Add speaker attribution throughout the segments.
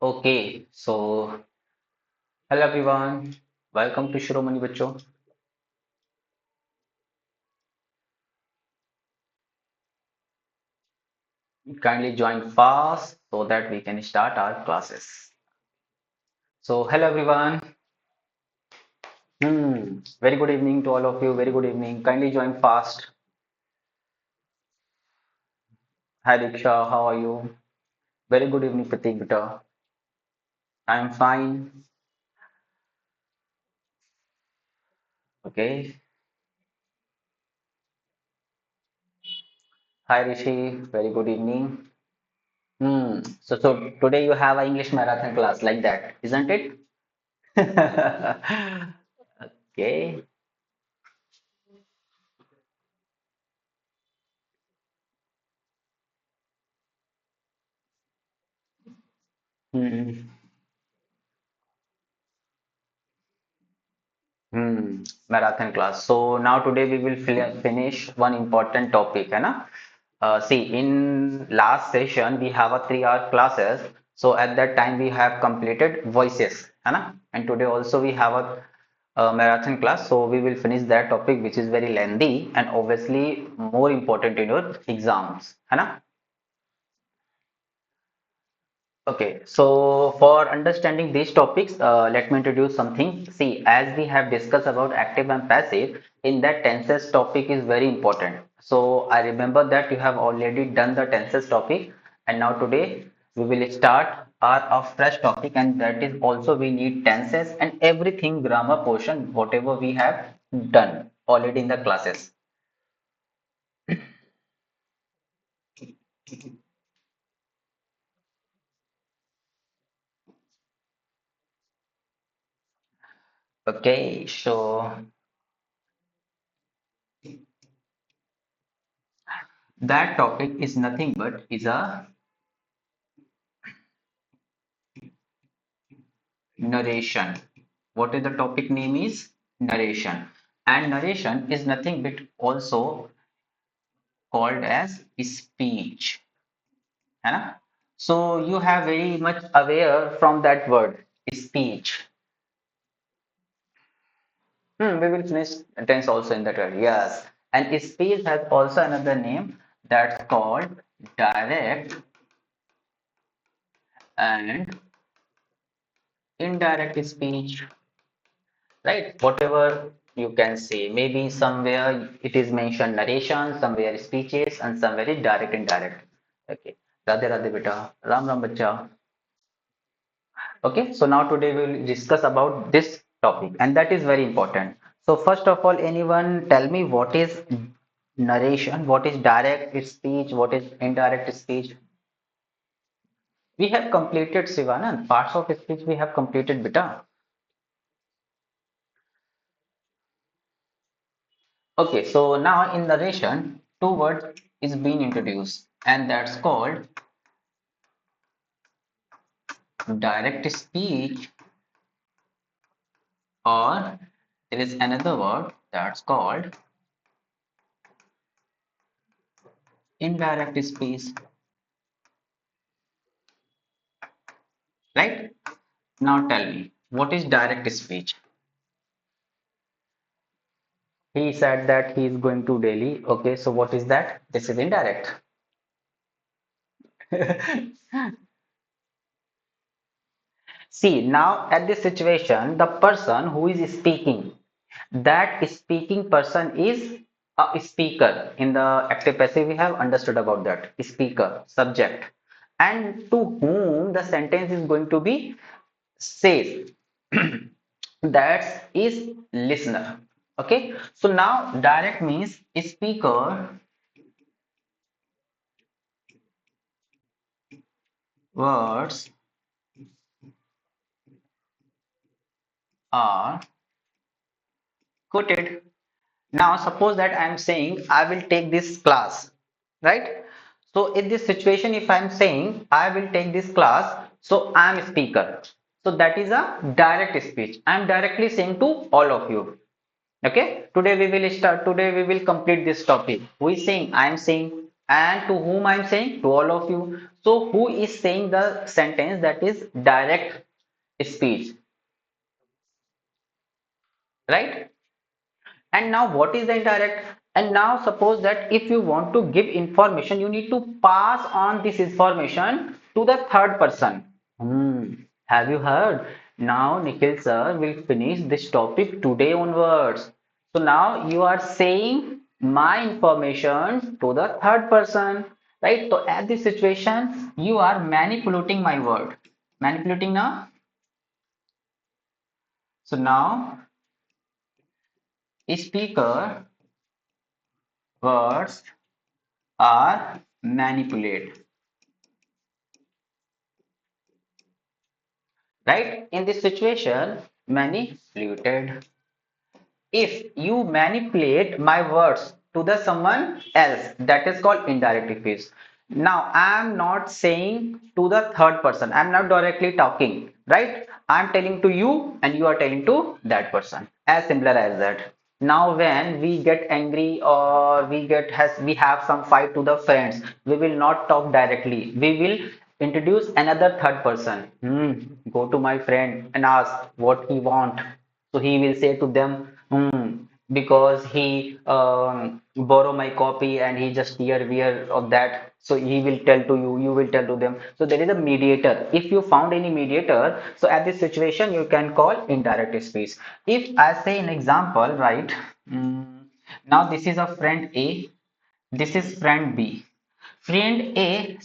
Speaker 1: Okay, so hello everyone, welcome to Shiromani Bachcho. Kindly join fast so that we can start our classes. So hello everyone. Very good evening to all of you. Very good evening. Kindly join fast. Hi Diksha, how are you? Very good evening, Pratik Beta. I'm fine. Okay. Hi Rishi, very good evening. So today you have an English marathon class like that, isn't it? Okay. Hmm. Marathon class. So now today we will finish one important topic, है ना? See, in last session we have a 3 hour classes. So at that time we have completed voices, है ना? And today also we have a marathon class. So we will finish that topic which is very lengthy and obviously more important in your exams, है ना? Okay, so for understanding these topics, let me introduce something. See, as we have discussed about active and passive, in that tenses topic is very important. So I remember that you have already done the tenses topic, and now today we will start our a fresh topic, and that is also we need tenses and everything grammar portion, whatever we have done already in the classes. Okay, so that topic is nothing but is a narration. What is the topic name is narration. And narration is nothing but also called as speech. है ना? So you have very much aware from that word speech. We will finish tense also in that word. Yes. And speech has also another name that's called direct and indirect speech. Right? Whatever you can say. Maybe somewhere it is mentioned narration, somewhere speeches, and somewhere is direct indirect. Okay. Radhe Radhe beta. Ram Ram bacha. Okay. So now today we will discuss about this topic, and that is very important. So first of all, anyone tell me what is narration, what is direct speech, what is indirect speech? We have completed Sivanand. Parts of speech we have completed beta. Okay, so now in narration, two words is being introduced, and that's called direct speech, or there is another word that's called indirect speech, right? Now tell me, what is direct speech? He said that he is going to Delhi. Okay, so what is that? This is indirect. See, now at this situation, the person who is speaking, that speaking person is a speaker. In the active passive, we have understood about that. Speaker, subject. And to whom the sentence is going to be says. That is listener. Okay. So now direct means speaker words are quoted. Now, suppose that I am saying I will take this class, right? So, in this situation, if I am saying I will take this class, so I am a speaker. So, that is a direct speech. I am directly saying to all of you. Okay, today we will start. Today we will complete this topic. Who is saying? I am saying. And to whom I am saying? To all of you. So who is saying the sentence that is direct speech, right? And now what is the indirect? And now suppose that if you want to give information, you need to pass on this information to the third person. Hmm. Have you heard? Now Nikhil sir will finish this topic today onwards. So now you are saying my information to the third person, right? So at this situation, you are manipulating my word. Manipulating now? So now speaker words are manipulated, right? In this situation, manipulated. If you manipulate my words to the someone else, that is called indirect speech. Now I am not saying to the third person, I am not directly talking, right? I am telling to you and you are telling to that person, as simpler as that. Now when we get angry or we have some fight to the friends, we will not talk directly, we will introduce another third person. Go to my friend and ask what he want. So he will say to them, because he borrow my copy and he just aware of that. So he will tell to you, you will tell to them. So there is a mediator. If you found any mediator, so at this situation you can call indirect speech. If I say an example, right? Now this is a friend A, this is friend B. Friend A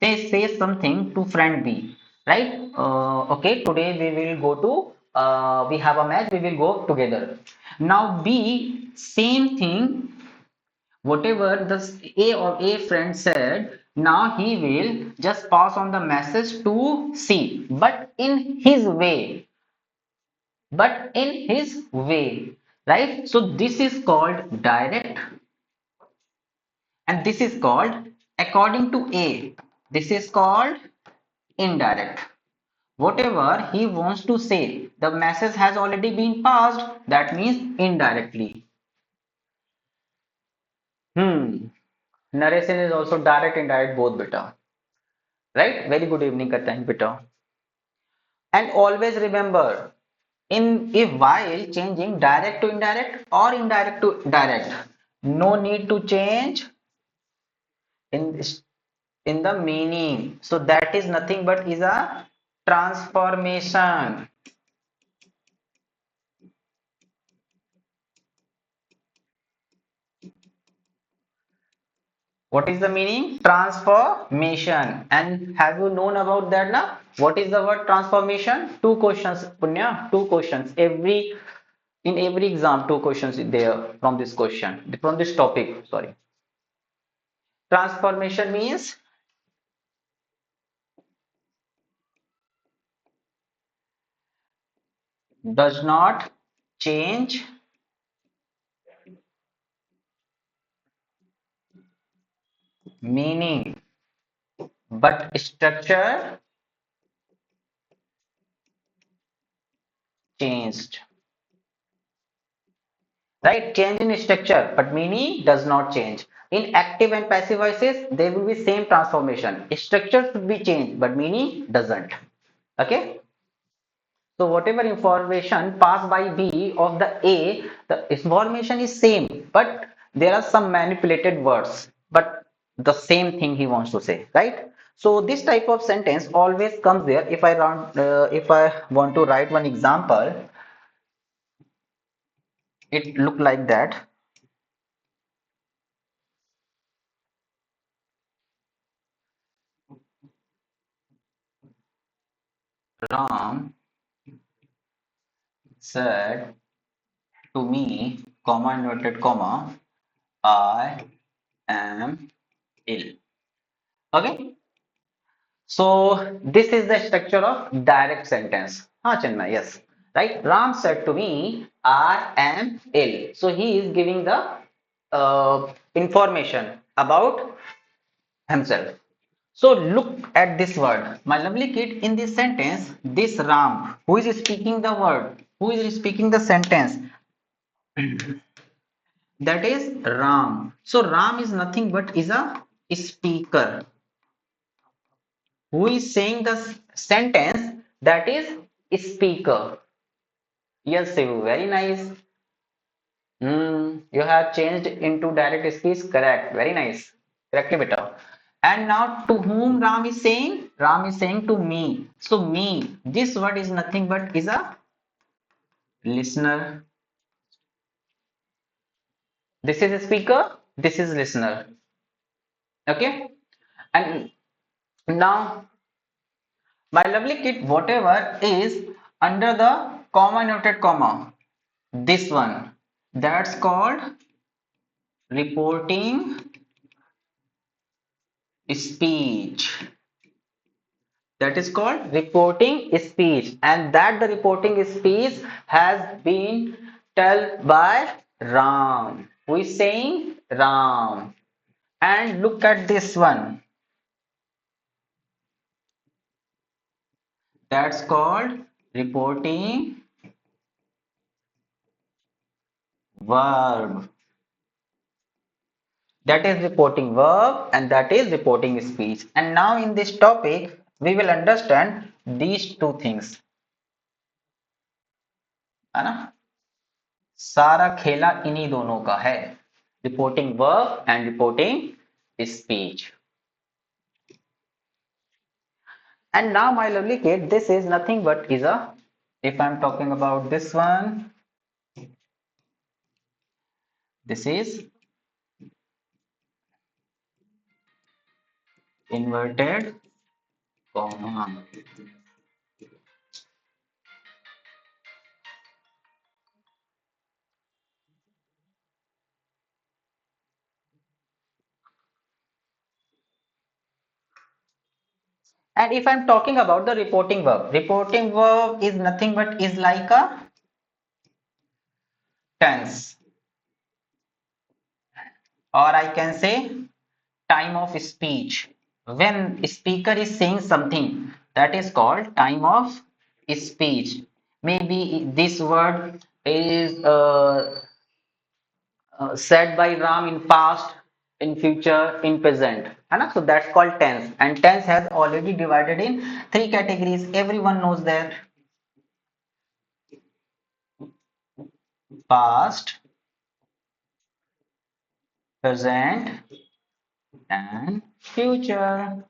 Speaker 1: they say something to friend B, right? Okay, today we will go to we have a match, we will go together. Now B, same thing, whatever the A or A friend said, now he will just pass on the message to C, but in his way, right? So this is called direct and this is called according to A. This is called indirect. Whatever he wants to say, the message has already been passed. That means indirectly. Hmm. Narration is also direct, indirect, both beta. Right? Very good evening, Katyan beta. And always remember, in if while changing direct to indirect or indirect to direct, no need to change in in the meaning. So that is nothing but is a transformation. What is the meaning? Transformation. And have you known about that now? What is the word transformation? Two questions, Punya. Two questions. In every exam, two questions is there from this question, from this topic. Sorry. Transformation means does not change meaning, but structure changed. Right? Change in structure, but meaning does not change. In active and passive voices, there will be same transformation. Structure should be changed, but meaning doesn't. Okay? So whatever information passed by B of the A, the information is same, but there are some manipulated words, but the same thing he wants to say, right? So this type of sentence always comes there. If I want to write one example, it look like that. Ram said to me, comma inverted comma, I am ill. Okay. So this is the structure of direct sentence. Ha, Chinmay, yes. Right. Ram said to me, I am ill. So he is giving the information about himself. So look at this word. My lovely kid, in this sentence, this Ram, who is speaking the word, who is speaking the sentence, that is Ram. So Ram is nothing but is a speaker. Who is saying the sentence? That is speaker. Yes, Shivu, very nice. You have changed into direct speech. Correct. Very nice. Correctly, beta. And now to whom Ram is saying? Ram is saying to me. So me, this word is nothing but is a listener. This is a speaker. This is listener. Okay. And now, my lovely kid, whatever is under the comma noted comma, this one, that's called reporting speech. That is called reporting speech, and that the reporting speech has been told by Ram. Who is saying? Ram. And look at this one. That's called reporting verb. That is reporting verb and that is reporting speech. And now in this topic, we will understand these two things. है ना? सारा खेला इन्हीं दोनों का है. Reporting verb and reporting speech. And now my lovely kid, this is nothing but is a, if I'm talking about this one, this is inverted comma. And if I'm talking about the reporting verb is nothing but is like a tense, or I can say time of speech. When speaker is saying something, that is called time of speech. Maybe this word is said by Ram in past, in future, in present. है ना? So that's called tense. And tense has already divided in three categories. Everyone knows that: past, present, and future.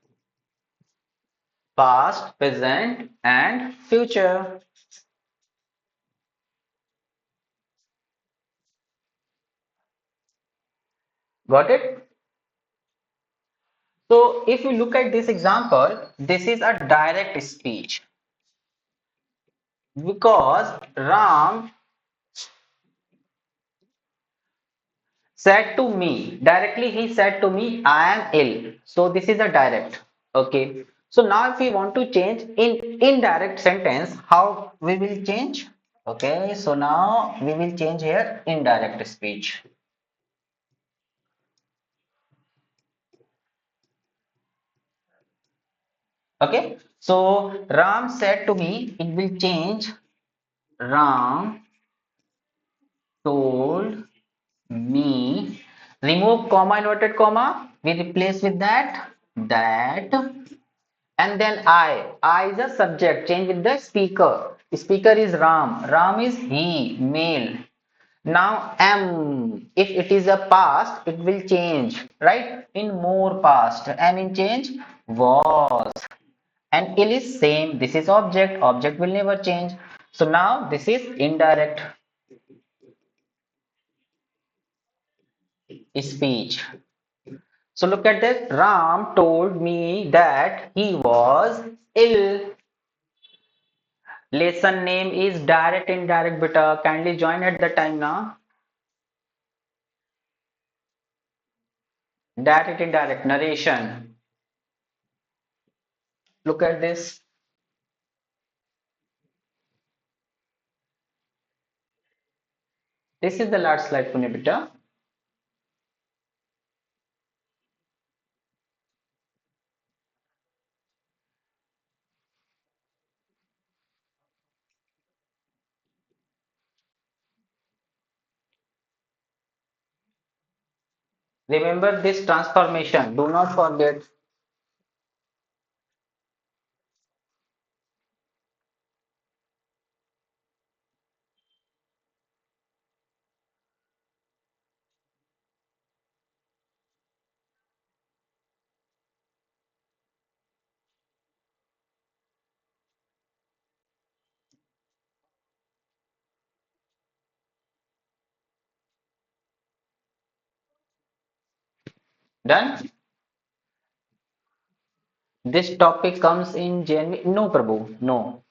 Speaker 1: Past, present, and future. Got it? So if you look at this example, this is a direct speech because Ram said to me directly, he said to me, I am ill. So this is a direct. Okay. So now if we want to change in indirect sentence, how we will change? Okay. So now we will change here indirect speech. Okay. So Ram said to me, it will change. Ram told me, remove comma inverted comma, we replace with that, and then I is a subject, change with the speaker is Ram is he, male. Now am, if it is a past, it will change, right, in more past, am in change was, and ill is same, this is object will never change. So now this is indirect speech. So look at this. Ram told me that he was ill. Lesson name is direct indirect beta. Kindly join at the time now. Direct indirect narration. Look at this. This is the last slide for beta. Remember this transformation. Do not forget. Done. This topic comes in January. No, Prabhu. No.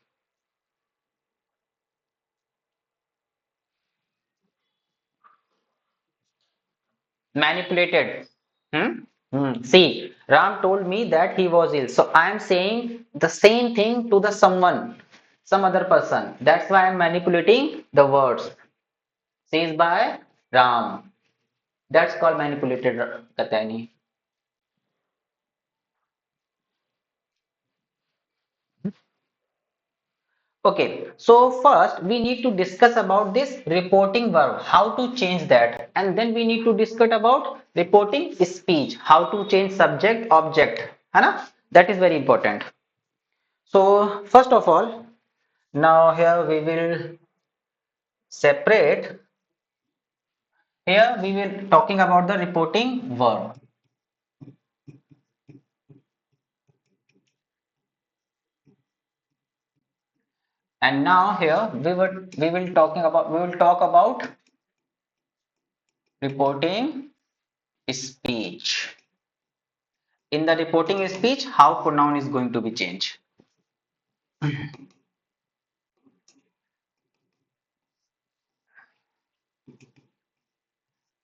Speaker 1: Manipulated. Hmm? See, Ram told me that he was ill. So I am saying the same thing to the someone, some other person. That's why I'm manipulating the words. Says by Ram. That's called manipulated, Katyani. Okay, so first we need to discuss about this reporting verb, how to change that, and then we need to discuss about reporting speech, how to change subject, object, है ना? That is very important. So first of all, now here we will separate. Here we will talking about the reporting verb, and now here we will talk about reporting speech. In the reporting speech, how pronoun is going to be changed.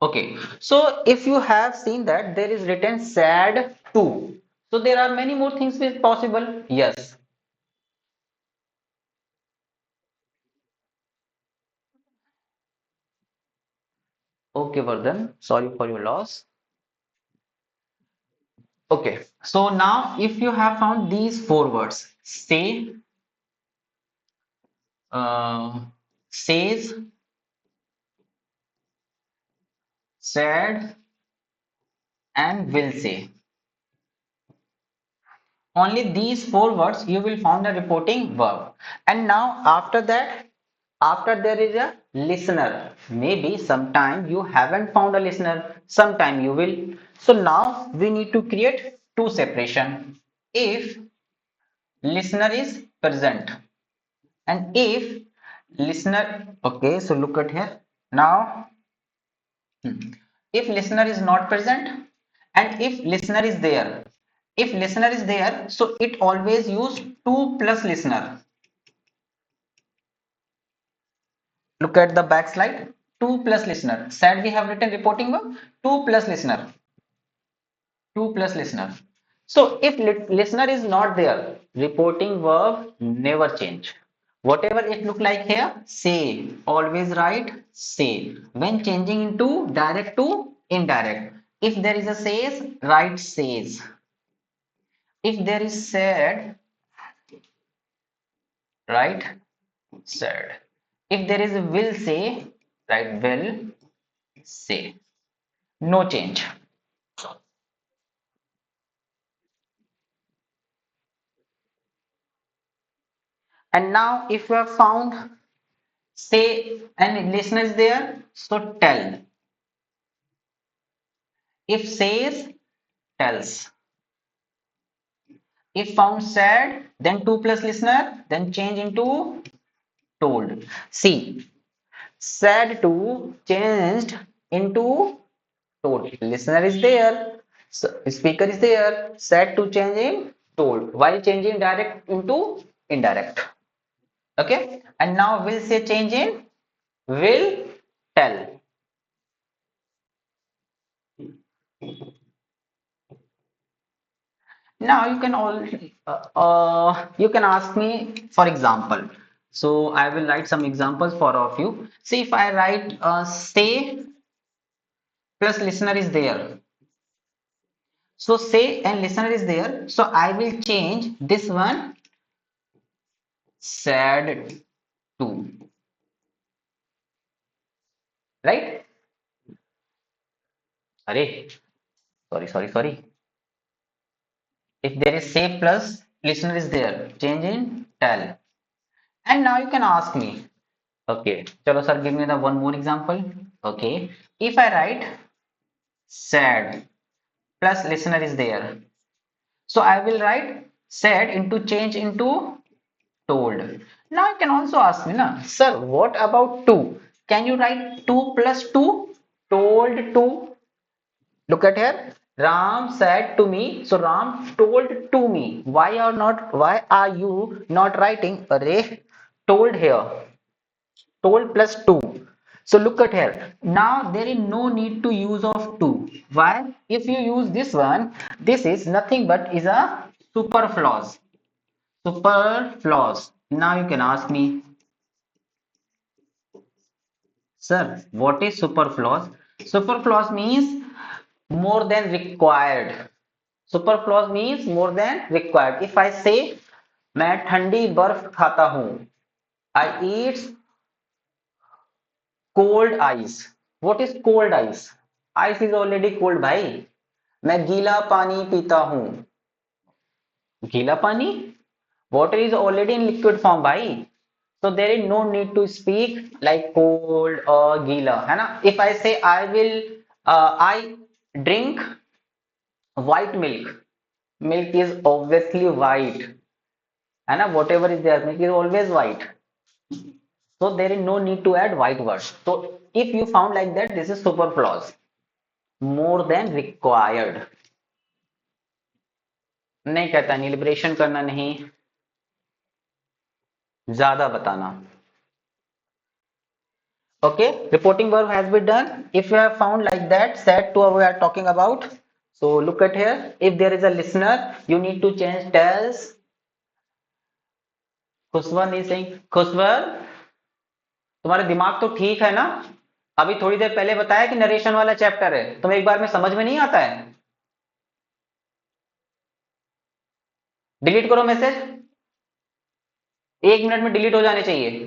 Speaker 1: Okay, so if you have seen that there is written sad too. So there are many more things which possible. Yes. Okay, Vardhan. Sorry for your loss. Okay, so now if you have found these four words, say, uh, says, said, and will say. Only these four words you will find a reporting verb. And now after that, after there is a listener. Maybe sometime you haven't found a listener, sometime you will. So now we need to create two separation. If listener is present and if listener, okay, so look at here. Now, if listener is not present and if listener is there, if listener is there, so it always use two plus listener. Look at the back slide. Two plus listener. Said we have written reporting verb. Two plus listener. Two plus listener. So if listener is not there, reporting verb never change. Whatever it look like here, say. Always write say. When changing into direct to indirect. If there is a says, write says. If there is said, write said. If there is a will say, write will say. No change. And now if you have found say and listener is there, so tell. If says, tells. If found sad, then two plus listener, then change into told. See, sad to changed into told. Listener is there, so speaker is there, sad to change in told. While changing direct into indirect. Okay, and now will say change in will tell. Now you can ask me for example. So I will write some examples for all of you. See if I write say plus listener is there. So say and listener is there. So I will change this one sad to, right? Array, sorry. If there is say plus listener is there, change in tell. And now you can ask me, okay, chalo sir, give me the one more example. Okay, if I write sad plus listener is there. So I will write said into change into told. Now you can also ask me, na, sir, what about 2? Can you write 2 plus 2? Told 2. Look at here. Ram said to me. So Ram told to me. Why are you not writing array told here? Told plus to. So look at here. Now there is no need to use of to. Why? If you use this one, this is nothing but is a superfluous. Superfluous. Now you can ask me, sir, what is superfluous? Superfluous means more than required. Superfluous means more than required. If I say मैं ठंडी बर्फ खाता हूं, I eat cold ice. What is cold ice? Ice is already cold भाई. मैं गीला पानी पीता हूं. गीला पानी? Water is already in liquid form भाई. So there is no need to speak like cold or गीला, है ना? If I say I drink white milk. Milk is obviously white, है ना? Whatever is there, milk is always white. So there is no need to add white words. So if you found like that, this is superfluous, more than required. नहीं कहता नहीं, liberation करना नहीं, ज्यादा बताना. Okay, reporting verb has been done. If you have found like that, set to we are talking about. So look at here. If there is a listener, you need to change tells. खुशवर नहीं saying खुशवर, तुम्हारा दिमाग तो ठीक है ना? अभी थोड़ी देर पहले बताया कि नरेशन वाला चैप्टर है, तुम्हें एक बार में समझ में नहीं आता है? डिलीट करो मैसेज, 1 मिनट में डिलीट हो जाने चाहिए.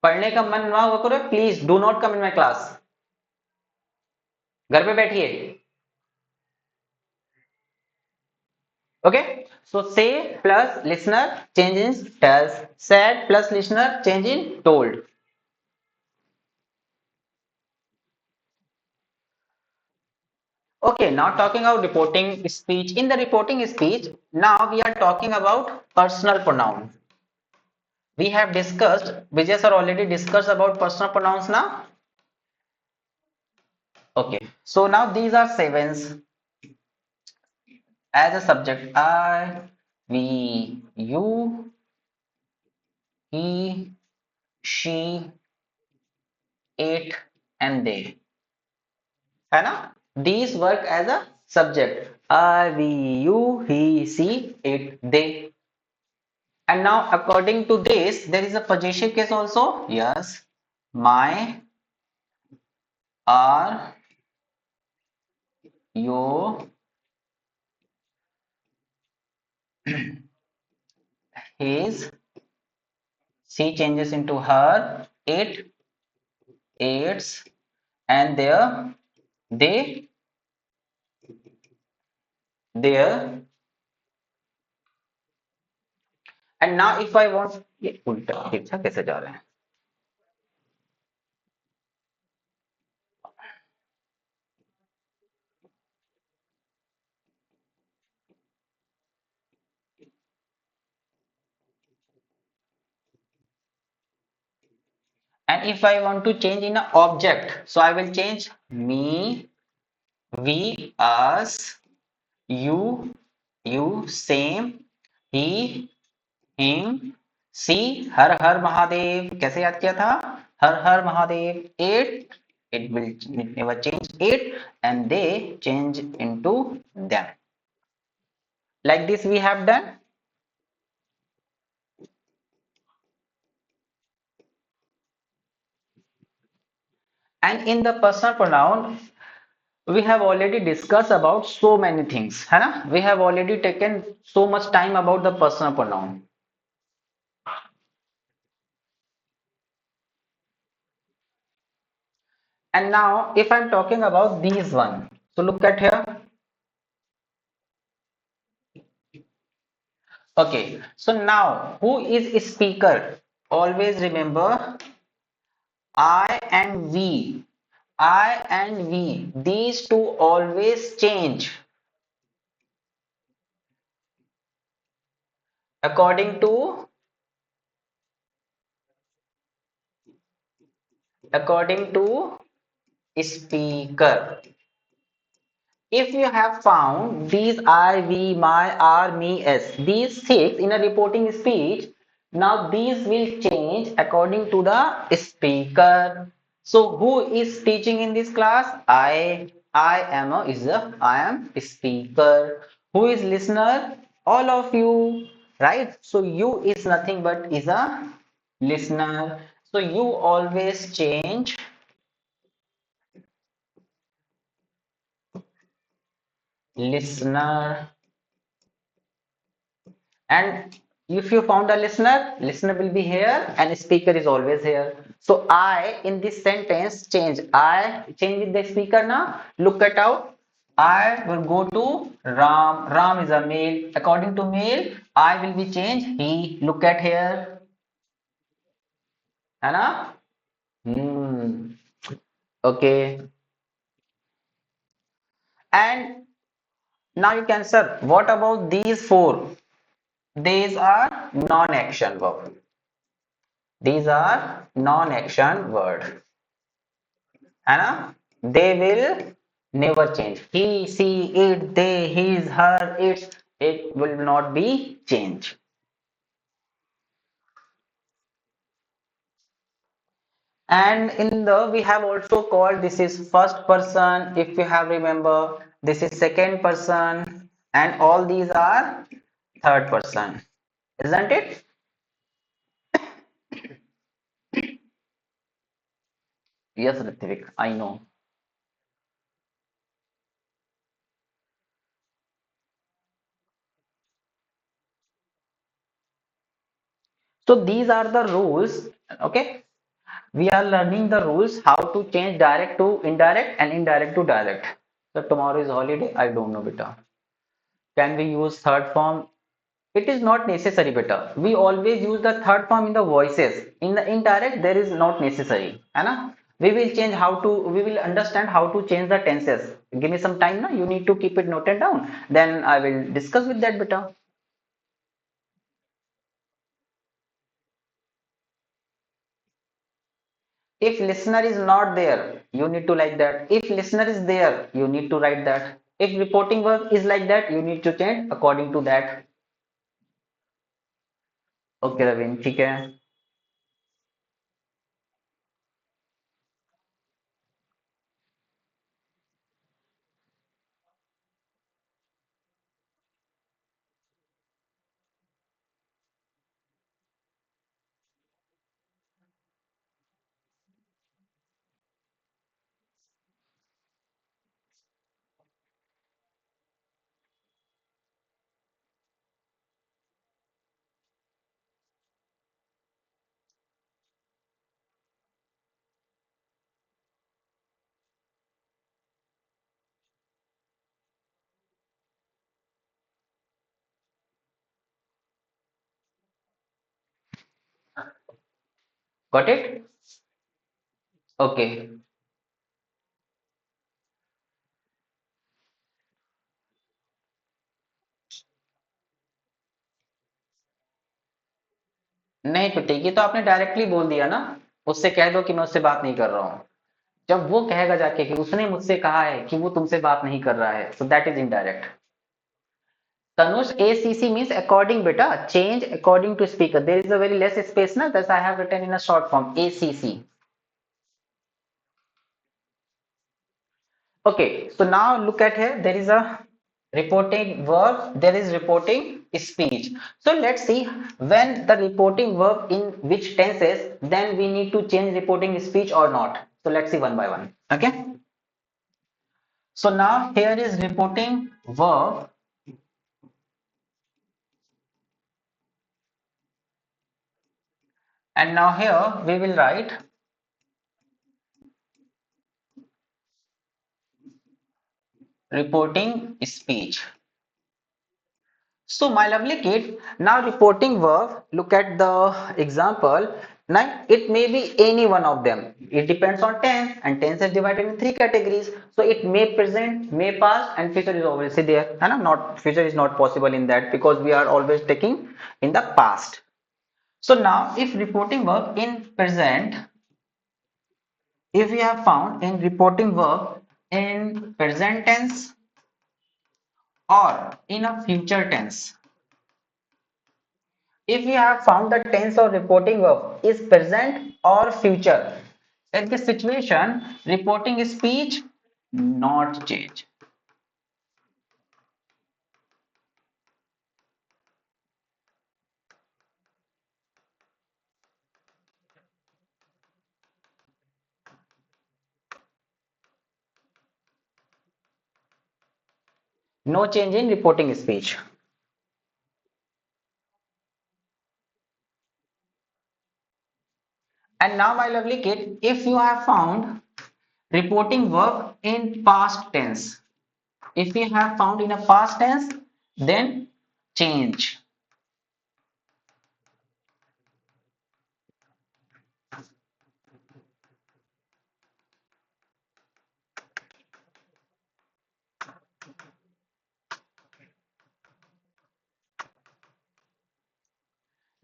Speaker 1: पढ़ने का मन ना हुआ करो, please do not come in my class. घर पे बैठिए. Okay, so say plus listener change in tells, said plus listener change in told. Okay, now talking about reporting speech. In the reporting speech, now we are talking about personal pronoun. We have discussed, Vijay sir already discussed about personal pronouns now. Okay, so now these are sevens as a subject. I, we, you, he, she, it, and they. है ना? These work as a subject. I, we, you, he, she, it, they. And now according to this, there is a possessive case also. Yes. My, are, your, his, she changes into her, it, its, and their, they, their. And now if I want, ये उल्टा ठीक था कैसे जा रहे हैं? And if I want to change in an object, so I will change me, we, us, you, same, he, him, सी, हर हर महादेव. कैसे याद किया था? हर हर Mahadev. It will never change it, and they change into them. Like this we have done. And in the personal pronoun, we have already discussed about so many things, है ना? We have already taken so much time about the personal pronoun. And now if I'm talking about these one, so look at here. Okay, so now who is a speaker? Always remember I and we. I and we. These two always change according to according to speaker. If you have found these I, we, my, our, me, s, these six in a reporting speech, now these will change according to the speaker. So who is teaching in this class? I am I am speaker. Who is listener? All of you, right? So you is nothing but is a listener. So you always change listener. And if you found a listener, listener will be here and speaker is always here. So I in this sentence change. I change with the speaker now. Look at out. I will go to Ram. Ram is a male. According to male, I will be changed. He. Look at here. है ना? Hmm. Okay. And now you can sir. What about these four? These are non-action verb. These are non-action word. And they will never change. He, she, it, they, his, her, its, it will not be changed. And in the we have also called this is first person. If you have remember, this is second person, and all these are third person, isn't it? Yes, Ritvik, I know. So these are the rules. Okay, we are learning the rules how to change direct to indirect and indirect to direct. So tomorrow is holiday. I don't know, beta. Can we use third form? It is not necessary, beta. We always use the third form in the voices. In the indirect, there is not necessary. है ना? We will change how to. We will understand how to change the tenses. Give me some time, na. You need to keep it noted down. Then I will discuss with that, beta. If listener is not there, you need to like that. If listener is there, you need to write that. If reporting verb is like that, you need to change according to that. Okay, Ravin ठीक है. Got it? Okay. नहीं पिटेगी तो आपने directly बोल दिया ना. उससे कह दो कि मैं उससे बात नहीं कर रहा हूँ. जब वो कहेगा जाके कि उसने मुझसे कहा है कि वो तुमसे बात नहीं कर रहा है, so that is indirect. Tanush, ACC means according, beta. Change according to speaker. There is a very less space, na. Thus I have written in a short form ACC. Okay, so now look at here. There is a reporting verb. There is reporting speech. So let's see when the reporting verb in which tenses. Then we need to change reporting speech or not. So let's see one by one. Okay. So now here is reporting verb, and now here we will write reporting speech. So my lovely kid, now reporting verb, look at the example. Now it may be any one of them. It depends on tense, and tense is divided in three categories. So it may present, may past, and future is obviously there. And not future is not possible in that because we are always taking in the past. So now if reporting verb in present, if we have found in reporting verb in present tense or in a future tense, if we have found the tense or reporting verb is present or future, in this situation, reporting speech not change. No change in reporting speech. And now, my lovely kid, if you have found reporting verb in past tense, if we have found in a past tense, then change.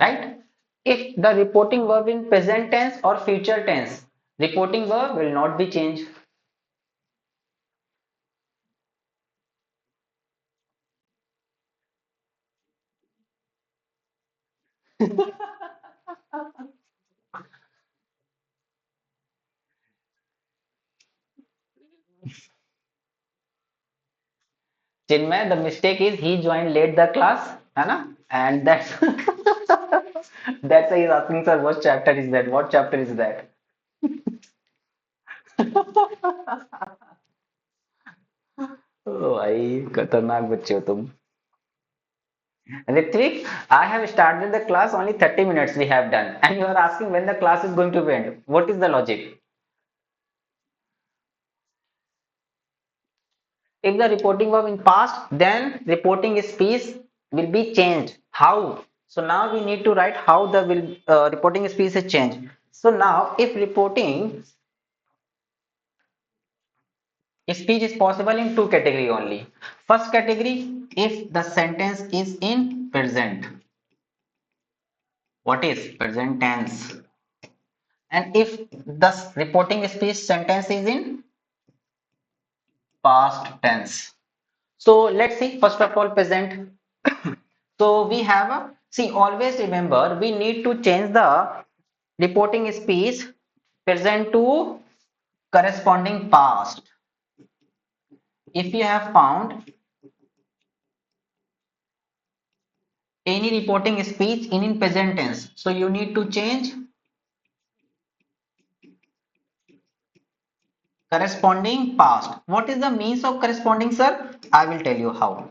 Speaker 1: Right? If the reporting verb in present tense or future tense, reporting verb will not be changed. Chinmay, the mistake is he joined late the class, है ना? And that's that's why he's asking, sir, what chapter is that? What chapter is that? Oh, भाई खतरनाक बच्चे हो तुम. Ritvik, I have started the class only 30 minutes we have done, and you are asking when the class is going to end. What is the logic? If the reporting verb in past, then reporting speech will be changed. How? So now we need to write how the will reporting speech is changed. So now, if reporting speech is possible in two category only. First category, if the sentence is in present. What is present tense? And if the reporting speech sentence is in past tense. So let's see, first of all, present. So we have a, see, always remember we need to change the reporting speech present to corresponding past. If you have found any reporting speech in present tense, so you need to change corresponding past. What is the means of corresponding, sir? I will tell you how.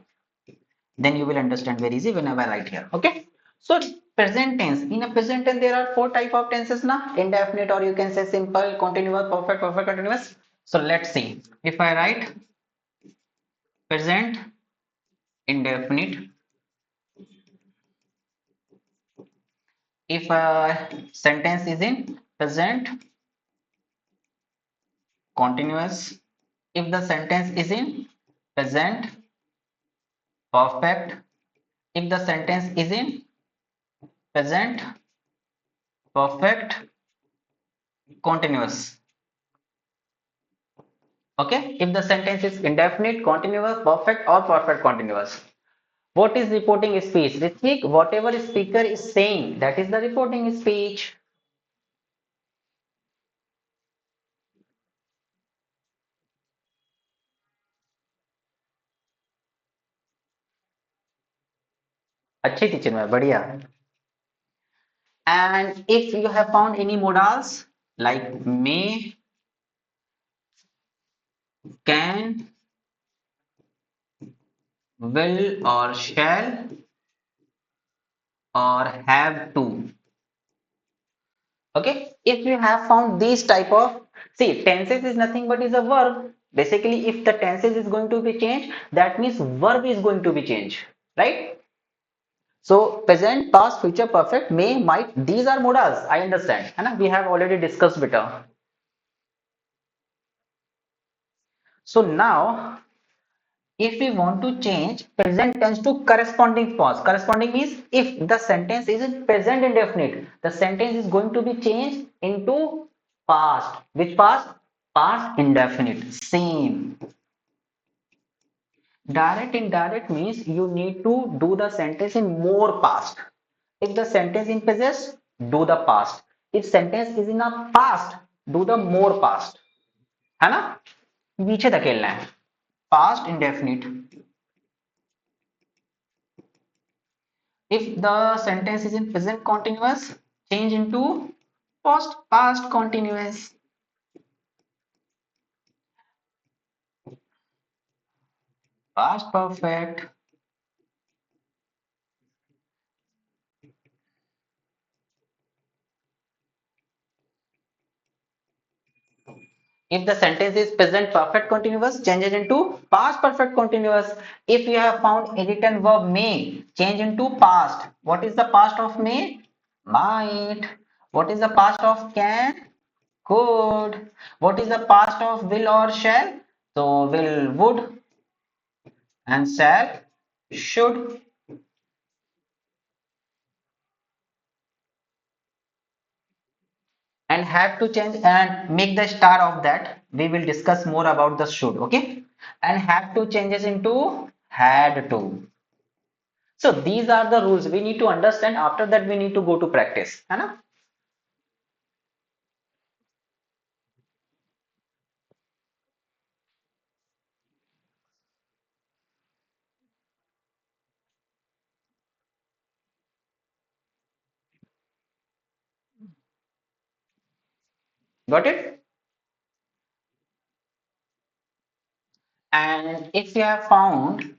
Speaker 1: Then you will understand very easy whenever I write here. Okay. So present tense. In a present tense, there are four type of tenses now. Indefinite, or you can say simple, continuous, perfect, perfect, continuous. So let's see. If I write present indefinite, if a sentence is in present continuous, if the sentence is in present perfect, if the sentence is in present perfect continuous. Okay, if the sentence is indefinite, continuous, perfect, or perfect continuous. What is reporting speech? Ritvik, whatever speaker is saying, that is the reporting speech. अच्छी teacher में बढ़िया. And if you have found any modals like may, can, will, or shall, or have to. Okay, if you have found these type of, see, tenses is nothing but is a verb. Basically, if the tenses is going to be changed, that means verb is going to be changed, right? So present, past, future, perfect, may, might, these are modals. I understand. And we have already discussed better. So now, if we want to change present tense to corresponding past, corresponding means if the sentence is in present indefinite, the sentence is going to be changed into Past. Which past? Past indefinite. Same. Direct indirect means you need to do the sentence in more past. If the sentence in present, do the past. If sentence is in a past, do the more past. है ना? पीछे धकेलना है. Past indefinite. If the sentence is in present continuous, change into past continuous. Past perfect. If the sentence is present perfect continuous, change it into past perfect continuous. If you have found a written verb may, change into past. What is the past of may? Might. What is the past of can? Could. What is the past of will or shall? So will, would, and shall, should. And have to change and make the star of that. We will discuss more about the should, okay? And have to changes into had to. So these are the rules we need to understand. After that, we need to go to practice. है ना? Got it? And if you have found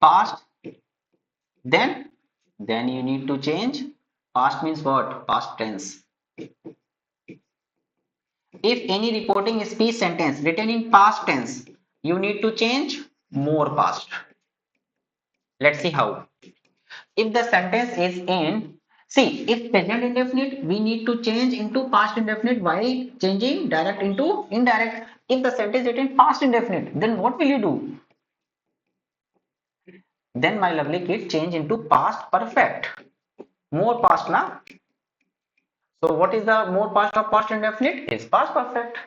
Speaker 1: past, then you need to change. Past means what? Past tense. If any reporting speech sentence written in past tense, you need to change more past. Let's see how. If the sentence is in, see, if present indefinite, we need to change into past indefinite while changing direct into indirect. If the sentence is in past indefinite, then what will you do? Then my lovely kid, change into past perfect. More past na. So what is the more past of past indefinite? Is past perfect.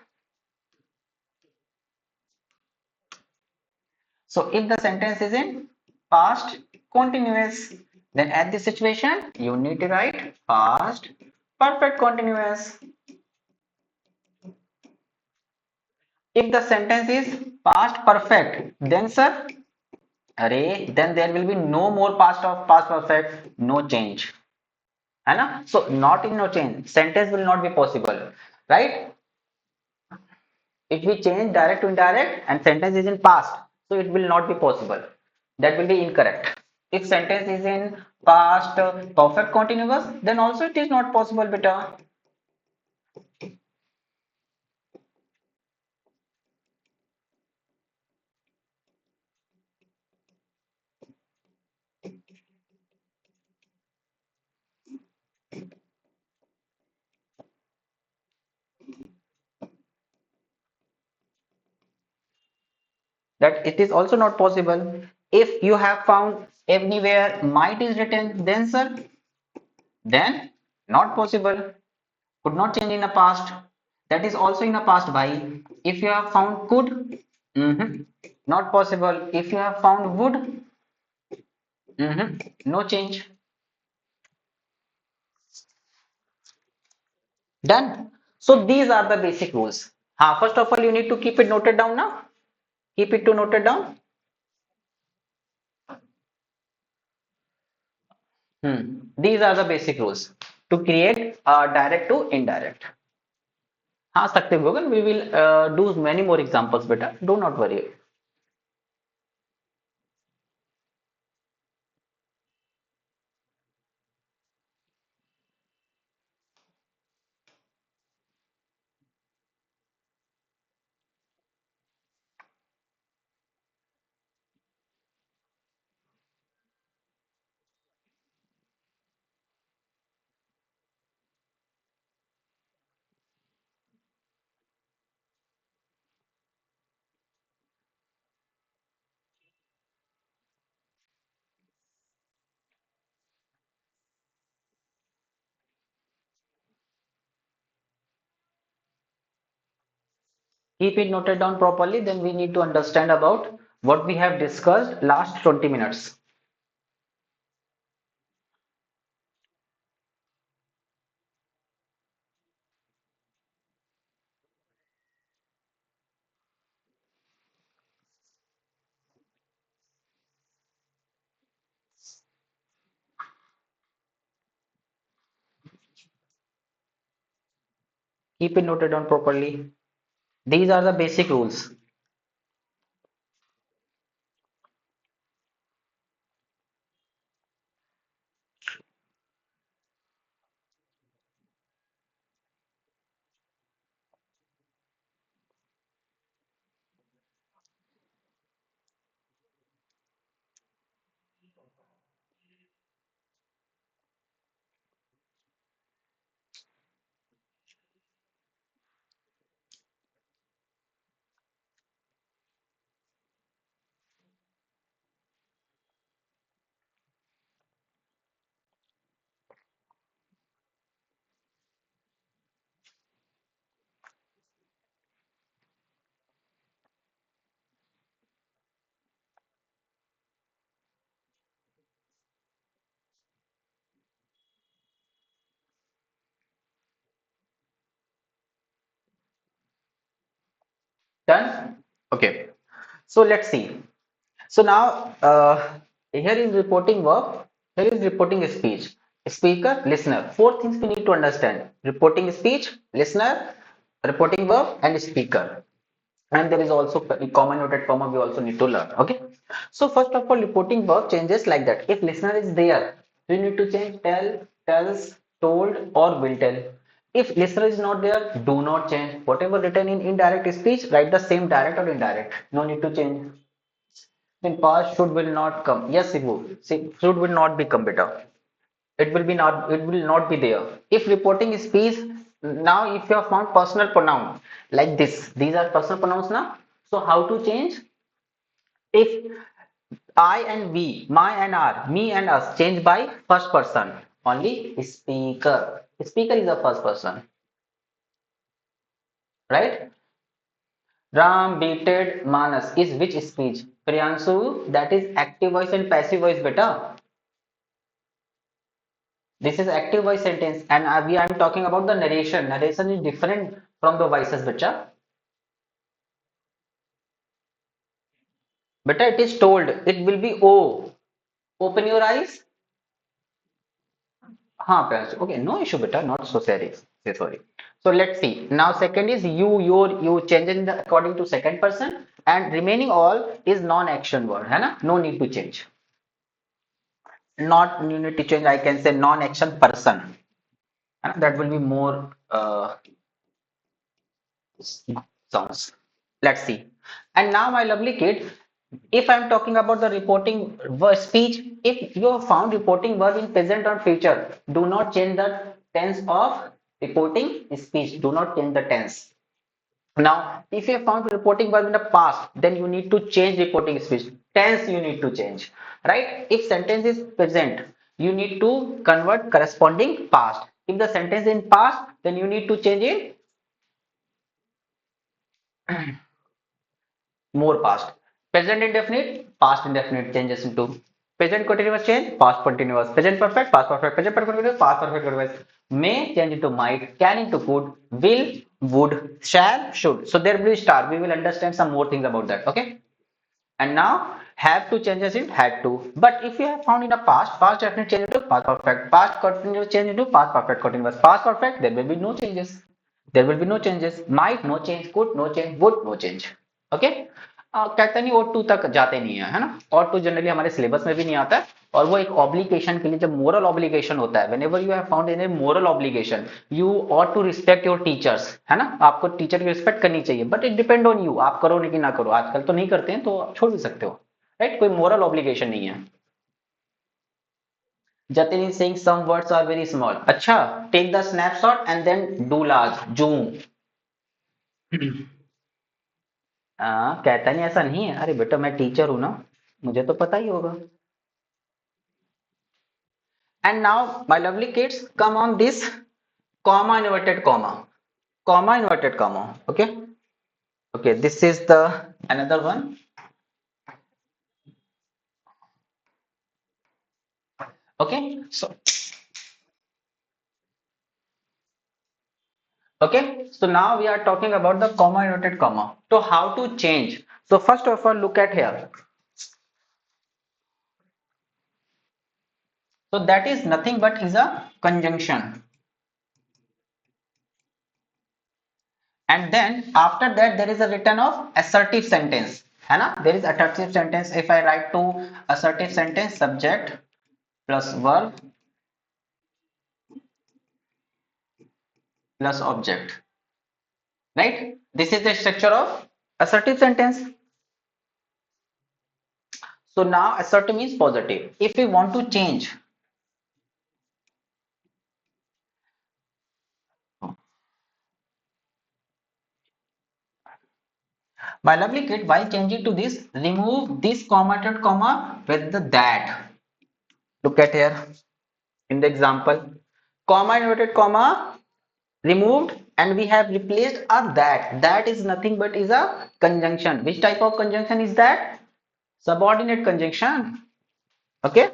Speaker 1: So if the sentence is in past continuous, then at this situation, you need to write past perfect continuous. If the sentence is past perfect, then sir, array, then there will be no more past of past perfect, no change. है ना? So not in no change, sentence will not be possible, right? If we change direct to indirect and sentence is in past, so it will not be possible. That will be incorrect. If sentence is in past perfect continuous, then also it is not possible, beta. That it is also not possible. If you have found anywhere might is written, then sir, then not possible. Could not change in the past. That is also in the past by. If you have found could, not possible. If you have found would, no change. Done. So these are the basic rules. First of all, you need to keep it noted down now. Keep it to noted down. These are the basic rules to create direct to indirect. हाँ सकते हो Google. We will do many more examples, beta. Do not worry. Keep it noted down properly. Then we need to understand about what we have discussed last 20 minutes. Keep it noted down properly. These are the basic rules. Done? Okay. So let's see. So now here is reporting verb, here is reporting speech. Speaker, listener. Four things we need to understand. Reporting speech, listener, reporting verb, and speaker. And there is also common noted form we also need to learn. Okay. So first of all, reporting verb changes like that. If listener is there, we need to change tell, tells, told, or will tell. If listener is not there, do not change. Whatever written in indirect speech, write the same direct or indirect. No need to change. Then past should will not come. Yes, it will. See, should will not become better. It will be not. It will not be there. If reporting speech now, if you have found personal pronoun like this, these are personal pronouns now. So how to change? If I and we, my and our, me and us change by first person. Only speaker. Speaker is the first person, right? Ram beated Manas is which speech? Priyanshu, that is active voice and passive voice, beta. This is active voice sentence, and I am talking about the narration. Narration is different from the voices, bacha. Beta, it is told. It will be O. Open your eyes. हाँ, parents. Okay, no issue, beta. Not so serious. Say sorry. So let's see. Now, second is you, your, you change in the according to second person, and remaining all is non-action word. है ना? No need to change. Not you need to change. I can say non-action person. है ना? That will be more sounds. Let's see. And now, my lovely kid, if I'm talking about the reporting verb speech, if you have found reporting verb in present or future, do not change the tense of reporting speech. Do not change the tense. Now, if you have found reporting verb in the past, then you need to change reporting speech. Tense you need to change, right? If sentence is present, you need to convert corresponding past. If the sentence is in past, then you need to change it more past. Present indefinite, past indefinite changes into present continuous change, past continuous, present perfect, present perfect continuous, past perfect continuous. May change into might, can into could, will, would, shall, should. So there will be star. We will understand some more things about that. Okay. And now have to changes in had to. But if you have found in the past, past definite change into past perfect, past continuous change into past perfect continuous, past perfect, there will be no changes. There will be no changes. Might no change, could no change, would no change. Okay. कहते नहीं और to तक जाते नहीं है ना और to generally हमारे सिलेबस में भी नहीं आता है और वो एक ऑब्लिगेशन के लिए जब मोरल ऑब्लिगेशन होता है whenever you have found in a moral obligation you ought to respect your teachers है ना आपको टीचर की रिस्पेक्ट करनी चाहिए but it depend on you आप करो नहीं कि ना करो आजकल तो नहीं करते हैं तो आप छोड़ भी सकते हो राइट कोई मोरल ऑब्लिगेशन नहीं है Jatin is saying some words are very small अच्छा take the snapshot and then do large zoom कहता नहीं ऐसा नहीं है अरे बेटा मैं टीचर हूं ना मुझे तो पता ही होगा and now my lovely kids come on this comma inverted comma okay Okay, this is the another one. Okay, so okay, so now we are talking about the comma inverted comma. So how to change? So first of all, look at here. So that is nothing but is a conjunction. And then after that there is a written of assertive sentence. है ना? There is assertive sentence. If I write to assertive sentence, subject plus verb plus object. Right? This is the structure of assertive sentence. So now assertive means positive. If we want to change, my lovely kid, while changing to this, remove this comma dot comma with the that. Look at here in the example. Comma inverted comma removed and we have replaced a that. That is nothing but is a conjunction. Which type of conjunction is that? Subordinate conjunction. Okay.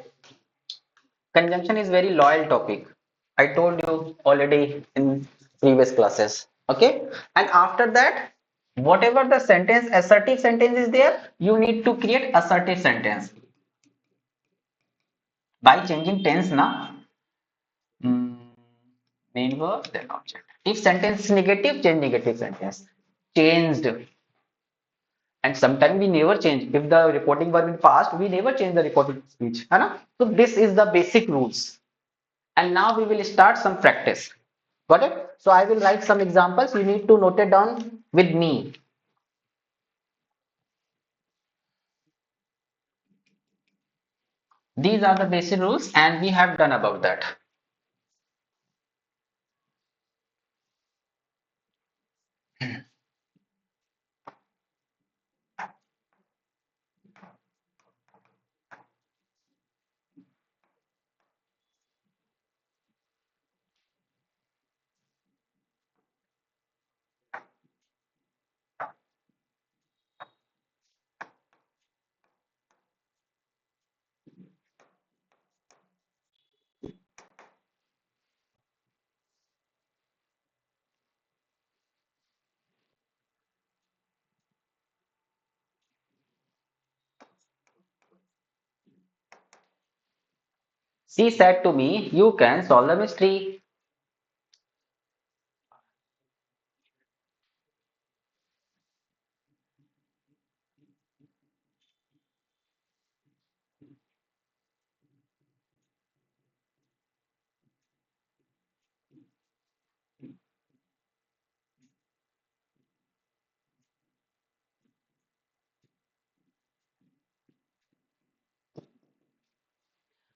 Speaker 1: Conjunction is very loyal topic. I told you already in previous classes. Okay. And after that, whatever the sentence, assertive sentence is there, you need to create assertive sentence by changing tense now. Main verb, then object. If sentence is negative, change negative sentence. Changed. And sometimes we never change. If the reporting verb in past, we never change the reported speech. है ना? So this is the basic rules. And now we will start some practice. Got it? So I will write some examples. You need to note it down with me. These are the basic rules and we have done about that. She said to me, you can solve the mystery.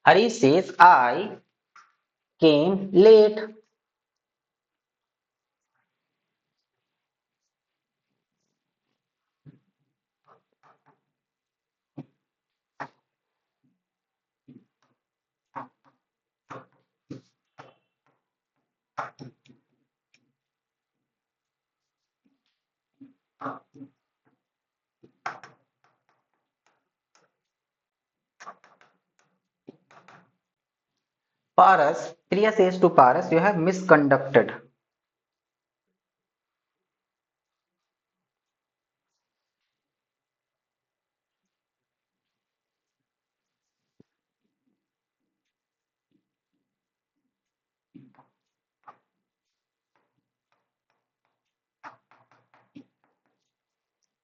Speaker 1: Hari says, I came late. Paras, Priya says to Paras, you have misconducted.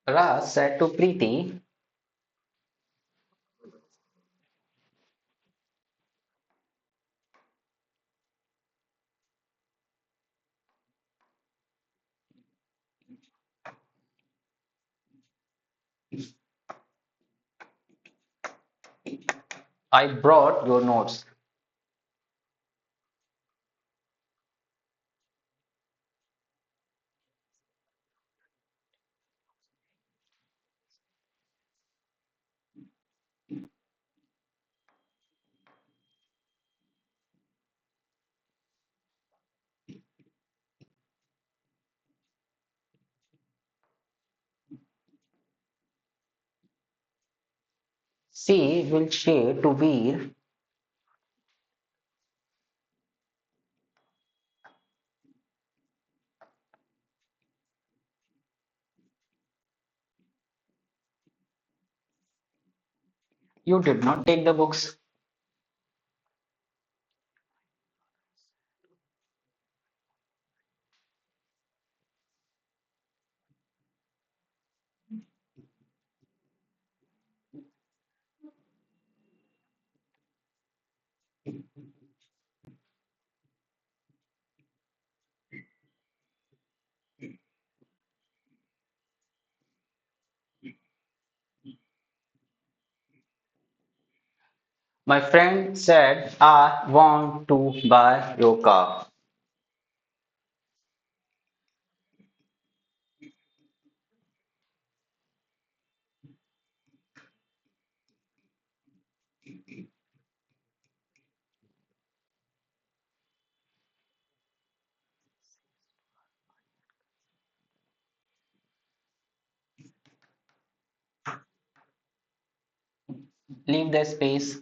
Speaker 1: Ras said to Preeti, I brought your notes. She will say to Veer, you did not take the books. My friend said, I want to buy your car. Leave the space.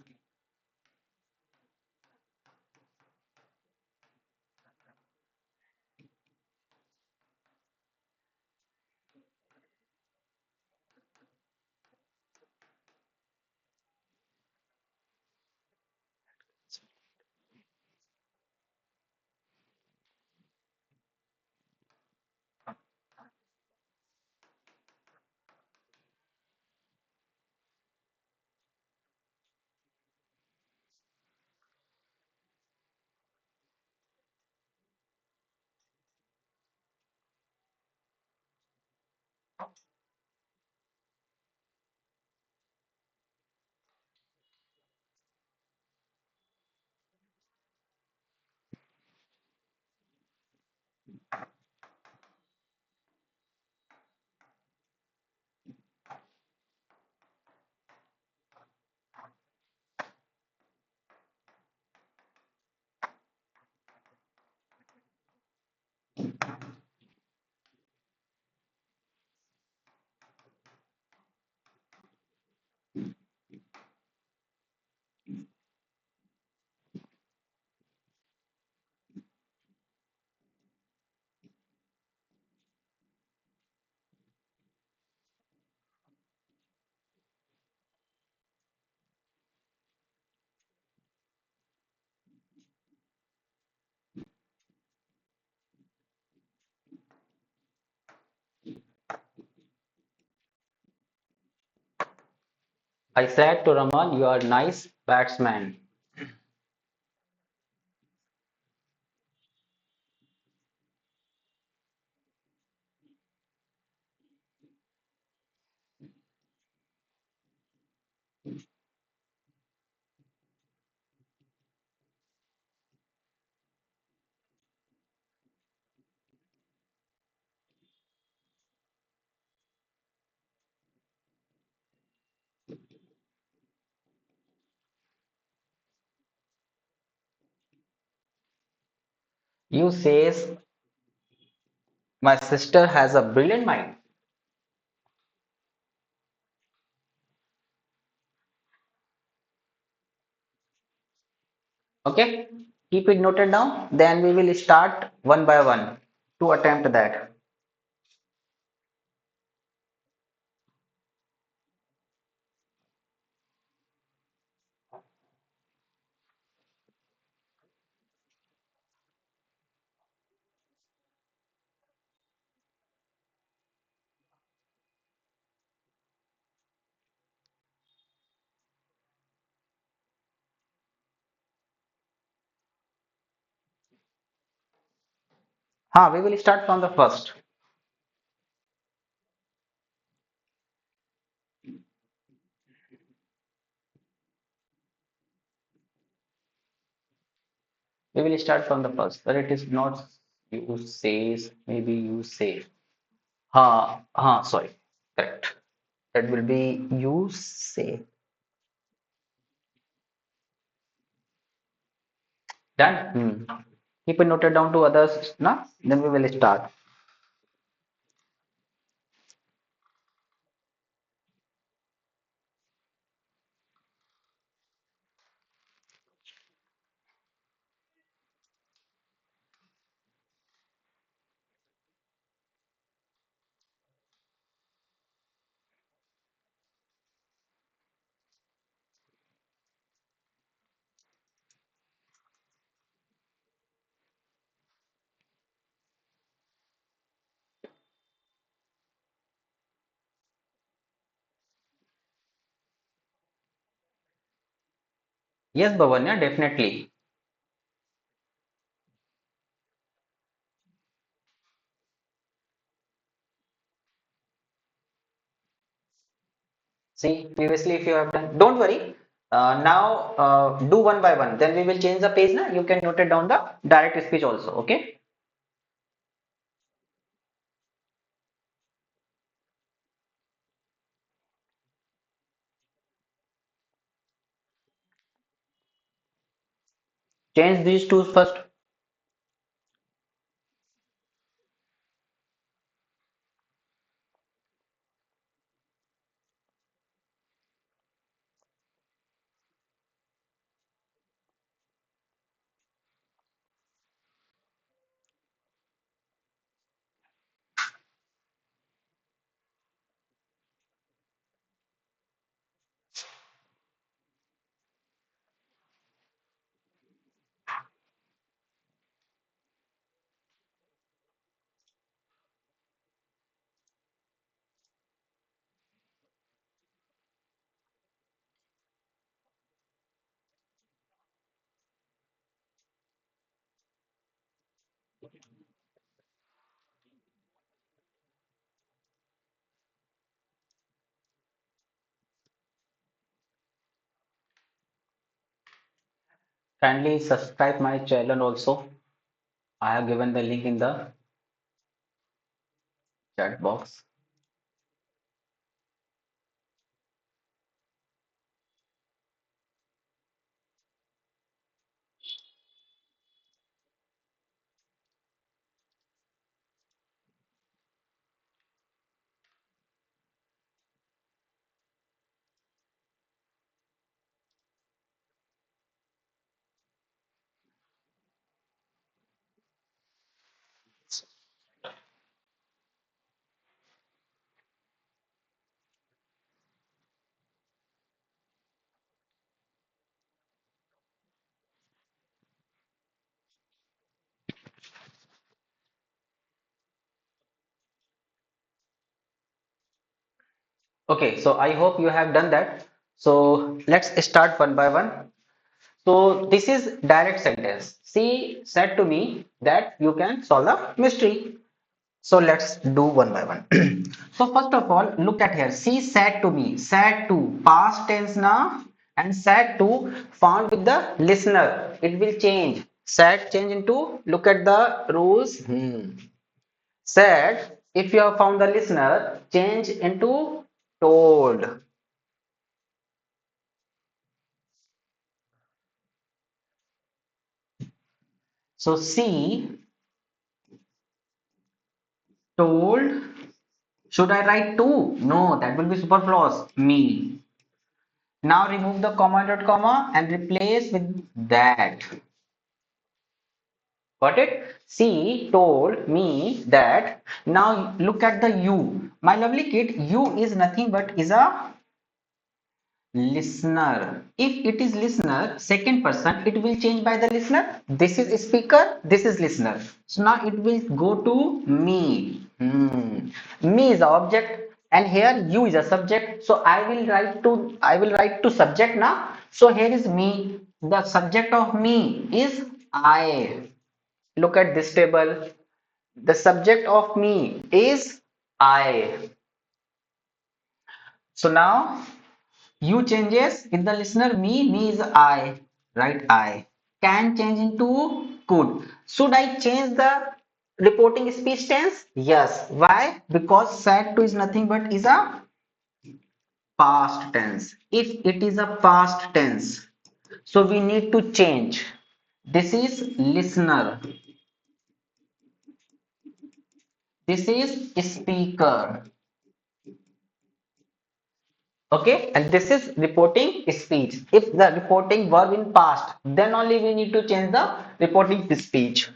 Speaker 1: I said to Raman, you are a nice batsman. You says my sister has a brilliant mind. Okay, keep it noted down. Then we will start one by one to attempt that. We will start from the first. We will start from the first. But it is not you says, maybe you say. Sorry. Correct. That will be you say. Done? Keep it noted down to others. No? Then we will start. Yes, Bhavanya, definitely. See, previously if you have done, don't worry. Now do one by one. Then we will change the page. Na? You can note it down the direct speech also. Okay. Change these two first. Kindly subscribe my channel also. I have given the link in the chat box. Okay, so I hope you have done that. So let's start one by one. So this is direct sentence. She said to me that you can solve the mystery. So let's do one by one. So first of all, look at here. She said to me, said to, past tense now, and said to found with the listener. It will change. Said change into, look at the rules. Said, if you have found the listener, change into told. So she told, should I write to? No, that will be superfluous. Me. Now remove the comma dot comma and replace with that. Got it? She told me that. Now look at the you. My lovely kid, you is nothing but is a listener. If it is listener, second person, it will change by the listener. This is speaker, this is listener. So now it will go to me. Me is the object, and here you is a subject. So I will write to subject now. So here is me. The subject of me is I. Look at this table. The subject of me is I. So now you changes in the listener me is I, right? I can change into could. Should I change the reporting speech tense? Yes. Why? Because said to is nothing but is a past tense. If it is a past tense, so we need to change. This is listener. This is speaker. Okay, and this is reporting speech. If the reporting verb in past, then only we need to change the reporting speech.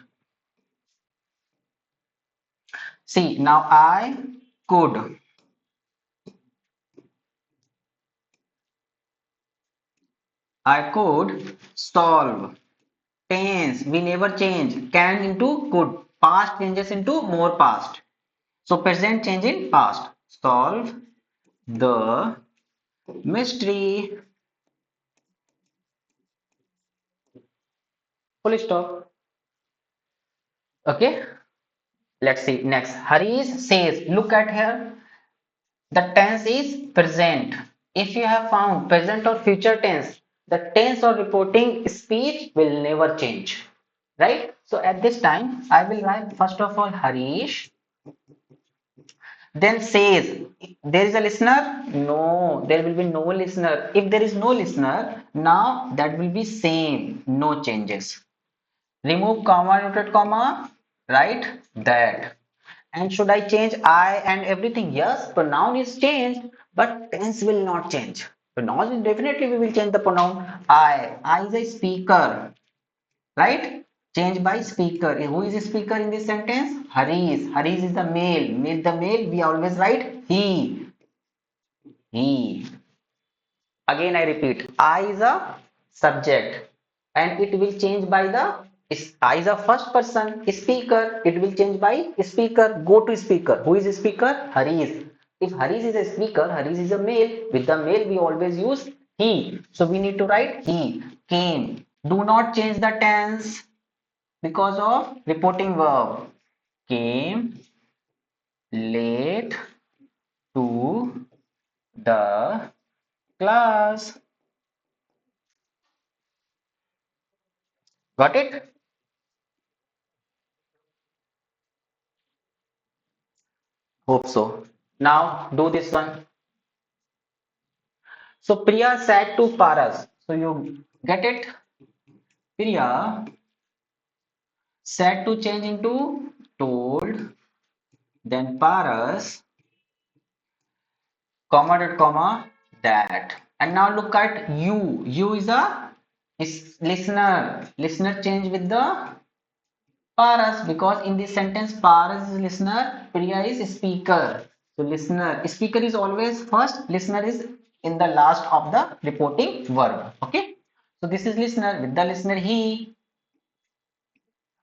Speaker 1: See, now I could solve. Tense, we never change. Can into could. Past changes into more past. So present change in past. Solve the mystery. Full stop. Okay. Let's see next. Harish says, look at here. The tense is present. If you have found present or future tense, the tense or reporting speech will never change. Right? So at this time, I will write first of all Harish, then says, there is a listener? No, there will be no listener. If there is no listener, now that will be same, no changes. Remove comma, noted comma, right? That. And should I change I and everything? Yes, pronoun is changed, but tense will not change. Pronoun definitely we will change the pronoun I. I is a speaker, right? Change by speaker. Who is a speaker in this sentence? Harish. Harish is the male. Male the male. We always write he. He. Again, I repeat, I is a subject and it will change by the I is a first person speaker. It will change by speaker. Go to speaker. Who is a speaker? Haris. If Haris is a speaker, Haris is a male. With the male, we always use he. So we need to write he came. Do not change the tense because of reporting verb. Came late to the class. Got it? Hope so. Now do this one. So Priya said to Paras. So you get it? Priya said to change into told, then Paras, comma dot comma that. And now look at you. You is a is listener. Listener change with the Paras because in this sentence Paras is listener, Priya is speaker. So listener, speaker is always first, listener is in the last of the reporting verb. Okay. So this is listener with the listener he.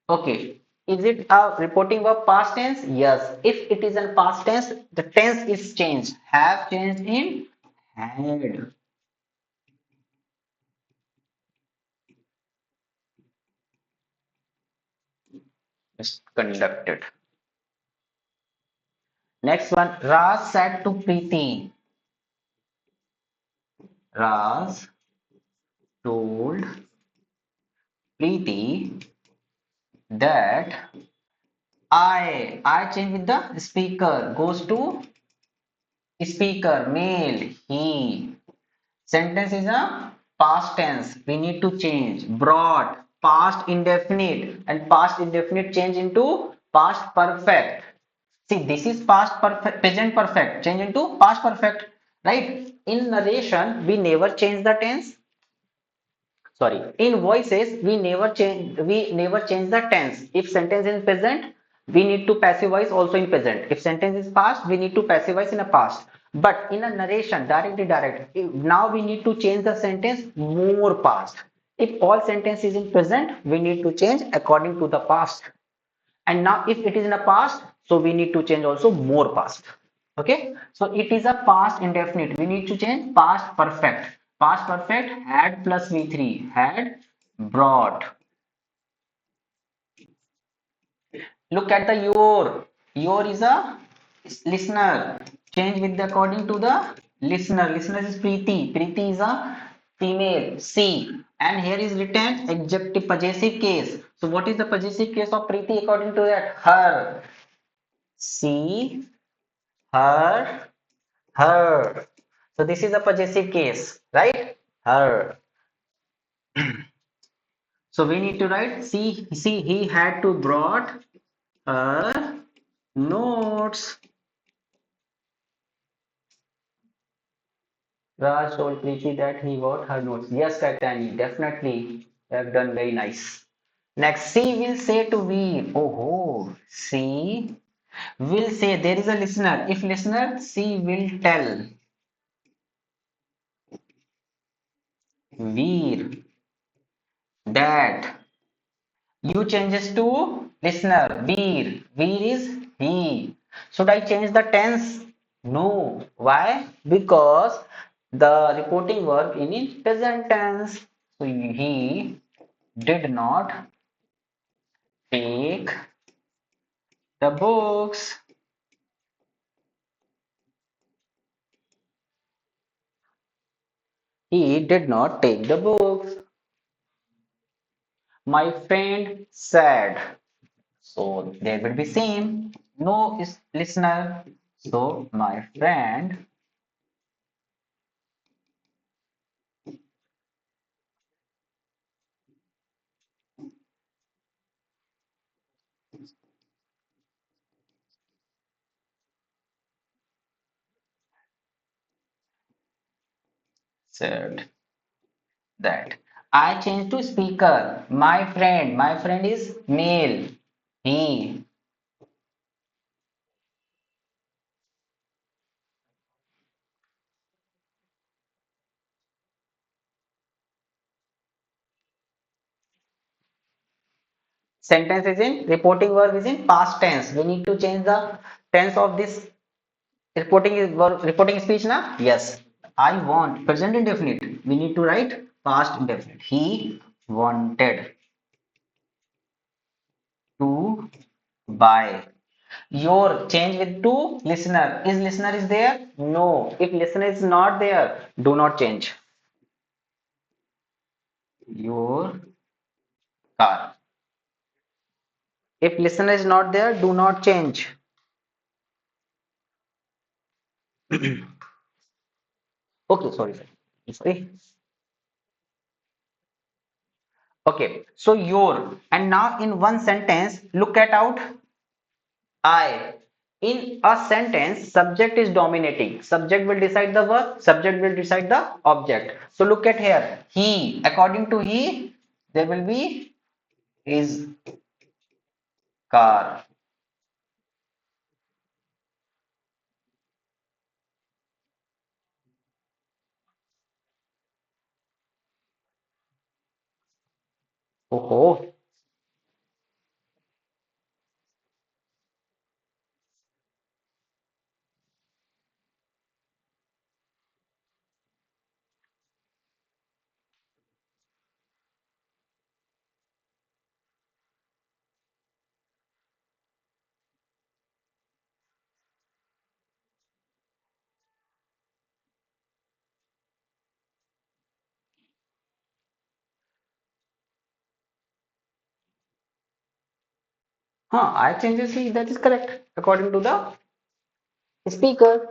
Speaker 1: Okay. Is it a reporting verb past tense? Yes. If it is in past tense, the tense is changed. Have changed in had. Is conducted. Next one, Raz said to Preeti. Raz told Preeti that I change with the speaker goes to speaker male he. Sentence is a past tense. We need to change. Brought past indefinite and past indefinite change into past perfect. See, this is past perfect, present perfect change into past perfect, right? In narration, we never change the tense. Sorry, in voices we never change the tense. If sentence is present, we need to passive voice also in present. If sentence is past, we need to passive voice in a past. But in a narration, direct, now we need to change the sentence more past. If all sentence is in present, we need to change according to the past. And now if it is in a past, so we need to change also more past. Okay, so it is a past indefinite, we need to change past perfect. Past perfect had plus v3 had brought. Look at the your is a listener, change with the according to the listener. Listener is Preeti is a female c, and here is written adjective possessive case. So what is the possessive case of Preeti according to that? Her. She, her, her. So this is a possessive case, right? Her. So we need to write, see, he had to brought her notes. Raj told Preeti that he got her notes. Yes, Kaitani, definitely. You have done very nice. Next, C will say to Veer. Oh, C will say, there is a listener. If listener, C will tell Veer that. You changes to listener. Veer. Veer is he. Should I change the tense? No. Why? Because the reporting verb in present tense. So he did not take the books. He did not take the books. My friend said. So there will be same. No is listener. So my friend said that. I changed to speaker. My friend is male. He. Sentence is in reporting verb is in past tense. We need to change the tense of this reporting is verb, reporting speech na? Yes. I want present indefinite. We need to write past indefinite. He wanted to buy. Your change with to listener. Is listener is there? No. If listener is not there, do not change. Your car. If listener is not there, do not change. Okay, sorry, sorry. Sorry. Okay, so your and now in one sentence, look at out I. In a sentence, subject is dominating. Subject will decide the verb, subject will decide the object. So look at here. He, according to he, there will be his car. Oh, oh. I changes he, that is correct. According to the speaker.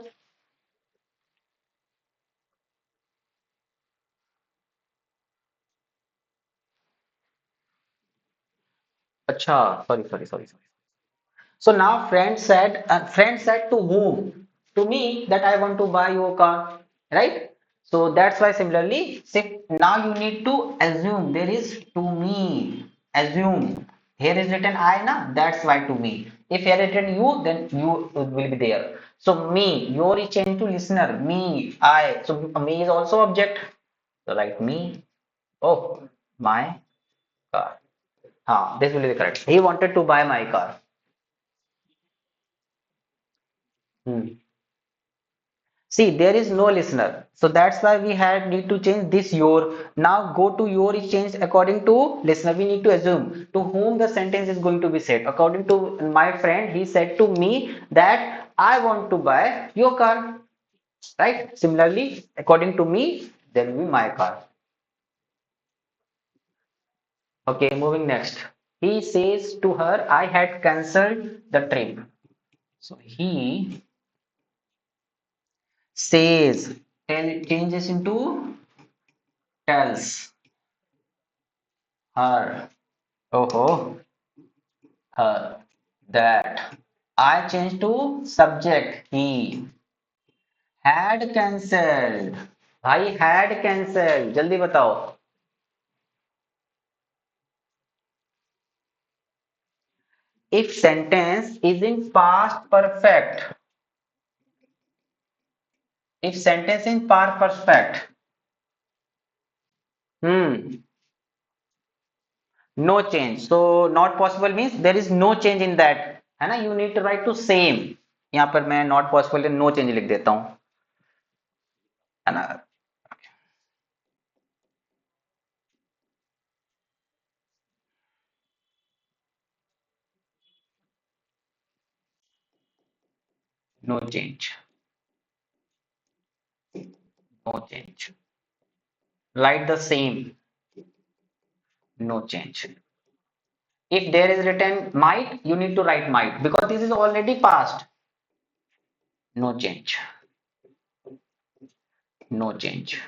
Speaker 1: Acha, sorry. So now friend said to whom? To me that I want to buy your car, right? So that's why similarly, say now you need to assume there is to me. Assume here is written I na, that's why to me. If here written you, then you will be there. So me, your is changed to listener. Me, I. So me is also object. So write me. Oh, my car. This will be correct. He wanted to buy my car. Hmm. See, there is no listener. So that's why we had need to change this your. Now go to your is changed according to listener. We need to assume to whom the sentence is going to be said. According to my friend, he said to me that I want to buy your car. Right? Similarly, according to me, there will be my car. Okay, moving next. He says to her, I had cancelled the trip. So he says, tell it changes into tells her. Oh, her that I changed to subject. He had cancelled. भाई had cancelled. जल्दी बताओ. If sentence is in past perfect, if sentence in past perfect, hmm, no change. So not possible means there is no change in that. है ना? You need to write to same. यहाँ पर मैं not possible no change लिख देता हूँ. है ना? no change, no change. Write the same, no change. If there is written might, you need to write might because this is already past. No change, no change.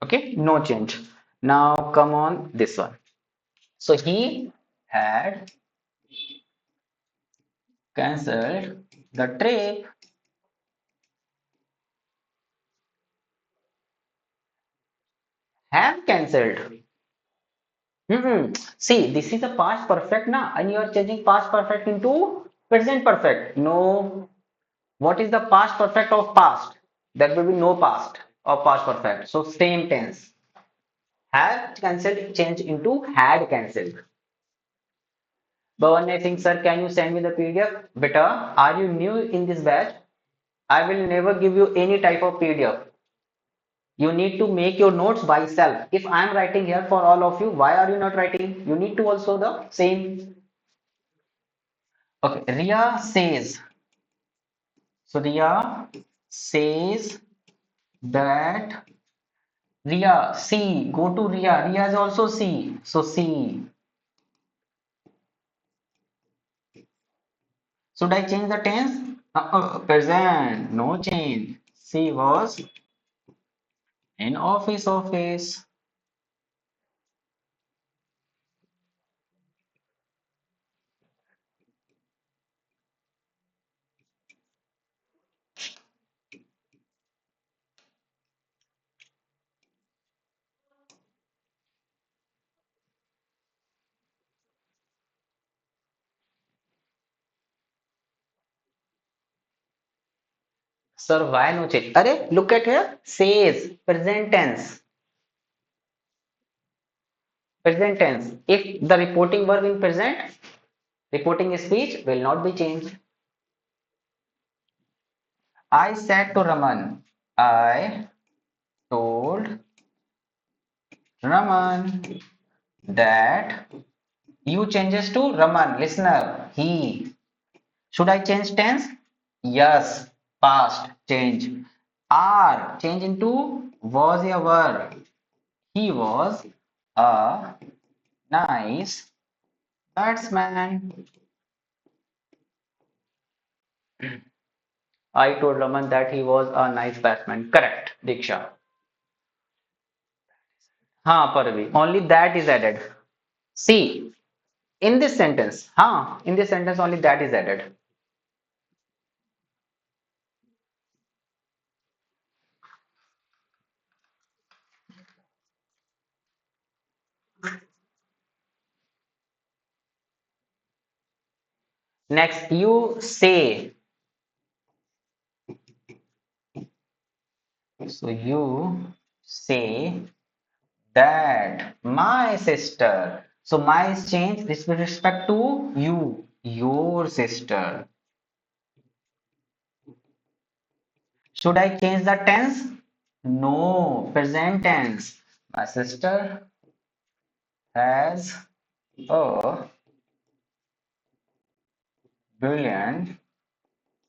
Speaker 1: Okay, no change. Now come on this one. So he had cancelled the trip. Have cancelled. See, this is a past perfect now, and you are changing past perfect into present perfect. No, what is the past perfect of past? There will be no past of past perfect. So same tense. Have cancelled change into had cancelled. Bhavan, I think, sir, can you send me the PDF? Beta, are you new in this batch? I will never give you any type of PDF. You need to make your notes by self. If I am writing here for all of you, why are you not writing? You need to also the same. Okay, Ria says. So Ria says that Ria C. Go to Ria. Ria is also C. So C. Should I change the tense? Present. No change. She was in office. Sir, why no change? Arey, look at here. Says. Present tense. Present tense. If the reporting verb in present, reporting speech will not be changed. I said to Raman. I told Raman that you changes to Raman. Listener. He. Should I change tense? Yes. Past. Change. Are. Change into was a verb. He was a nice batsman. I told Raman that he was a nice batsman. Correct, Diksha. Ha, Parvi. Only that is added. See, in this sentence, in this sentence only that is added. Next, you say. So you say that my sister. So my is changed this with respect to you, your sister. Should I change the tense? No, present tense. My sister has a brilliant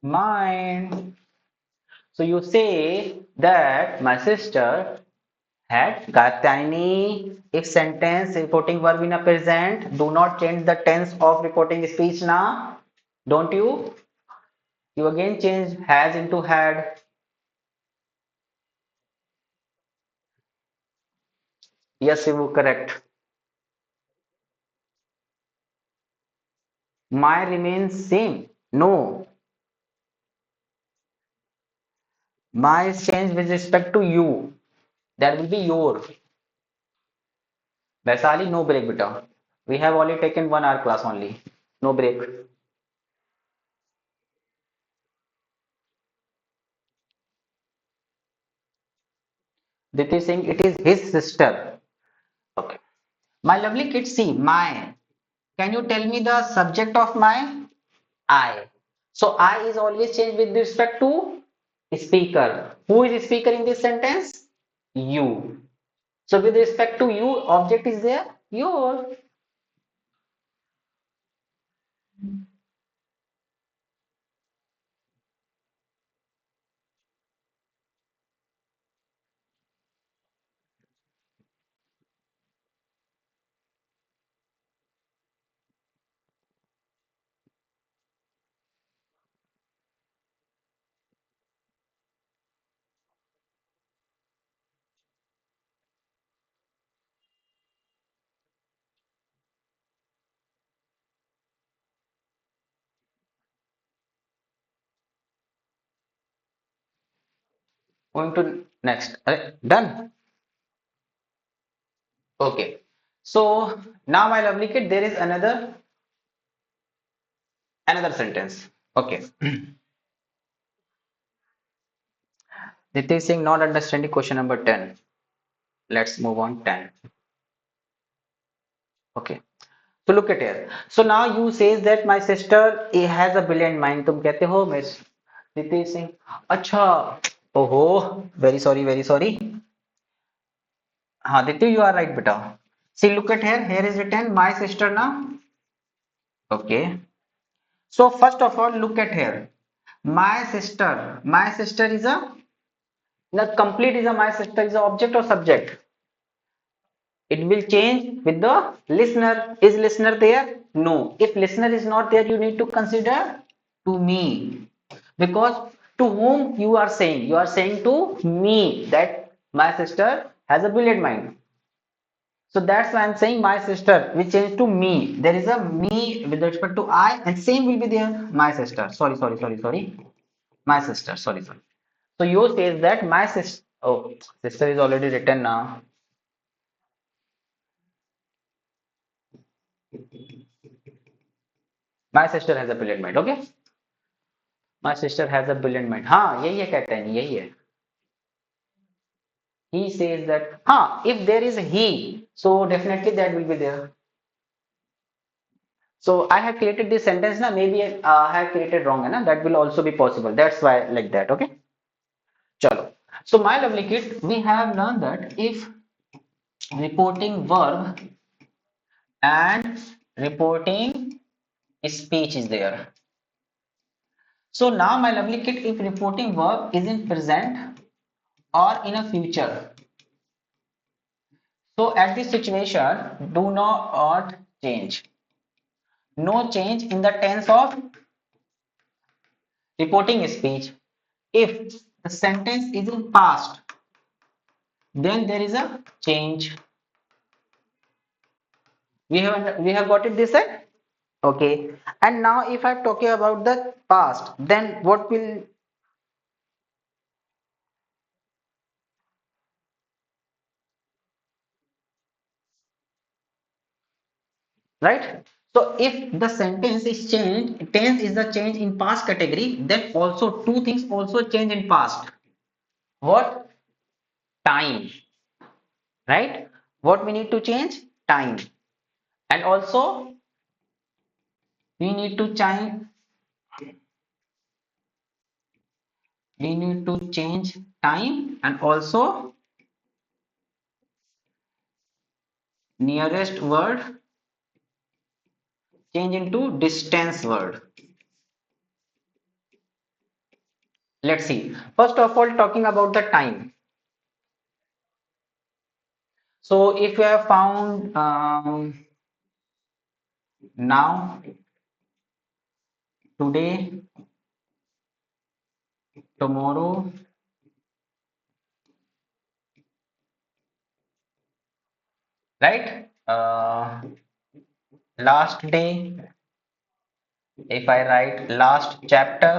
Speaker 1: mind. So you say that my sister had got tiny. If sentence reporting verb in a present, do not change the tense of reporting speech now. Don't you? You again change has into had. Yes, you correct. My remains same. No, my is changed with respect to you. That will be your. Vaisali, no break, beta. We have only taken 1 hour class only. No break. Diti Singh, it is his sister. Okay. My lovely kids, see, my. Can you tell me the subject of my? I. So I is always changed with respect to speaker. Who is speaker in this sentence? you. So with respect to you, object is there, your. Going to next. Done. Okay. So now my lovely kid, there is another sentence. Okay. Nitish is saying not understanding question number 10. Let's move on 10. Okay. So look at here. So now you says that my sister has a brilliant mind. तुम कहते हो miss Nitish Singh अच्छा ओहो very sorry हाँ Ditya you are right बेटा see look at here is written my sister now okay so first of all look at here my sister is a the complete is a my sister is a object or subject it will change with the listener is listener there no if listener is not there you need to consider to me because to whom you are saying to me that my sister has a brilliant mind so that's why I'm saying my sister we change to me there is a me with respect to I and same will be there my sister sorry my sister sorry so you says that my sister oh sister is already written now my sister has a brilliant mind okay my sister has a brilliant mind हाँ यही है कहते हैं यही है he says that हाँ if there is a he so definitely that will be there so I have created this sentence na maybe I have created wrong है ना that will also be possible that's why like that okay चलो so my lovely kid we have learned that if reporting verb and reporting speech is there so now my lovely kid if reporting verb is in present or in a future so at this situation do not change no change in the tense of reporting speech if the sentence is in past then there is a change we have got it this side okay and now if I'm talking about the past then what will right so if the sentence is changed tense is the change in past category then also two things also change in past what time right what we need to change time and also we need to change time and also nearest word change into distance word let's see first of all talking about the time so if you have found now today tomorrow right last day if I write last chapter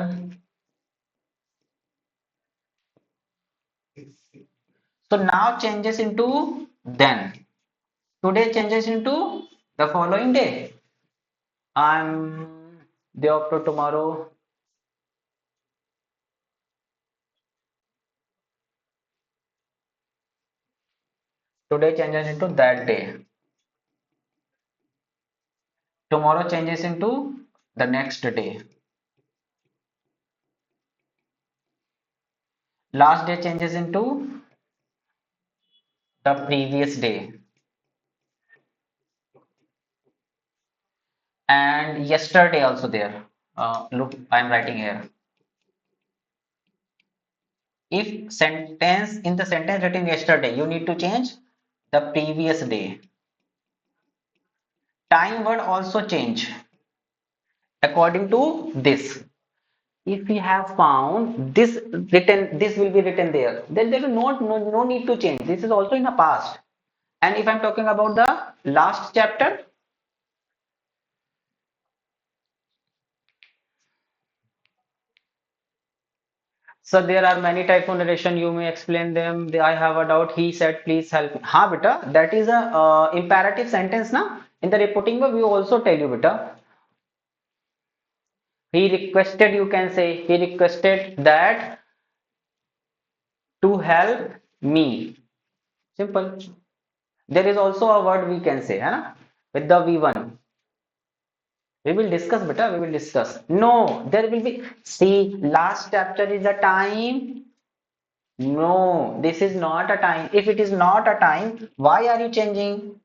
Speaker 1: so now changes into then today changes into the following day I'm day after tomorrow today changes into that day tomorrow changes into the next day last day changes into the previous day, and yesterday also there. Look, I'm writing here. If sentence in the sentence written yesterday, you need to change the previous day. Time word also change according to this. If we have found this written, this will be written there. Then there will no need to change. This is also in the past. And if I'm talking about the last chapter, so there are many type of narration. You may explain them. I have a doubt. He said, "Please help me." Ha, beta. That is a imperative sentence, na? In the reporting verb, we also tell you, beta. He requested. You can say he requested that to help me. Simple. There is also a word we can say, है ना? With the V1. We will discuss, beta. We will discuss. No, there will be. See, last chapter is a time. No, this is not a time. If it is not a time, why are you changing?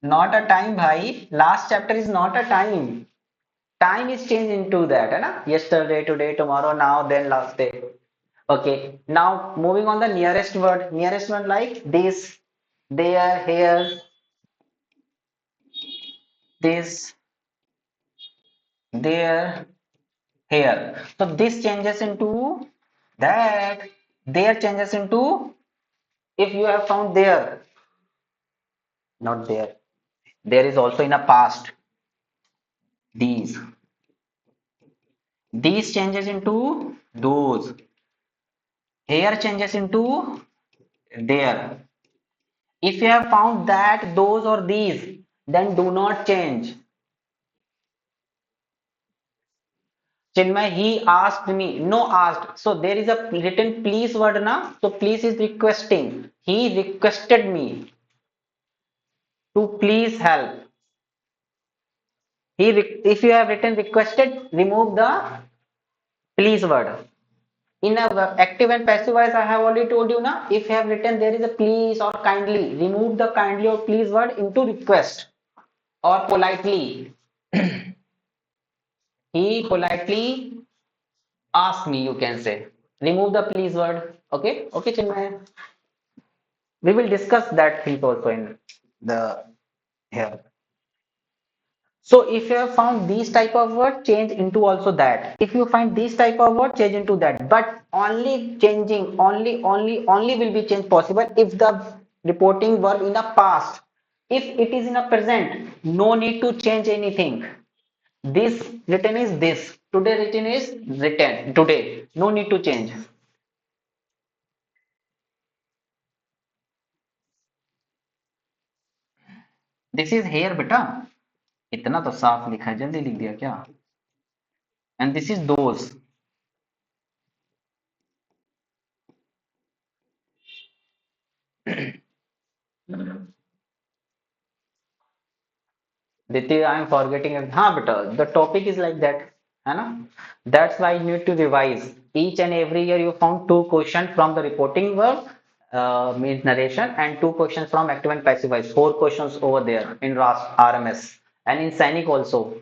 Speaker 1: Not a time, bhai. Last chapter is not a time. Time is changed into that, है ना? Yesterday, today, tomorrow, now, then, last day. Okay. Now moving on the nearest word. Nearest word like this, there, here, this, there, here. So this changes into that. There changes into if you have found there, not there. There is also in a past. These. These changes into those. Here changes into there. If you have found that, those or these, then do not change. Chinmay, he asked me. No, asked. So there is a written please word na. So please is requesting. He requested me to please help. If you have written requested, remove the please word. In a active and passive voice, I have already told you now. If you have written there is a please or kindly, remove the kindly or please word into request or politely. He politely asked me, you can say. Remove the please word. Okay? Okay, Chinmay. We will discuss that thing also in the here. So if you have found these type of word, change into also that. If you find these type of word, change into that. But only changing, only will be change possible if the reporting verb in the past. If it is in a present, no need to change anything. This written is this. Today written is written. Today. No need to change. This is here, beta. इतना तो साफ लिखा है, जल्दी लिख दिया क्या? And this is those. Ditya, I'm forgetting it. हाँ बेटा, the topic is like that, है ना? That's why you need to revise. Each and every year you found two questions from the reporting verb, means narration, and two questions from active and passive voice. Four questions over there in RMS and in Sainik also.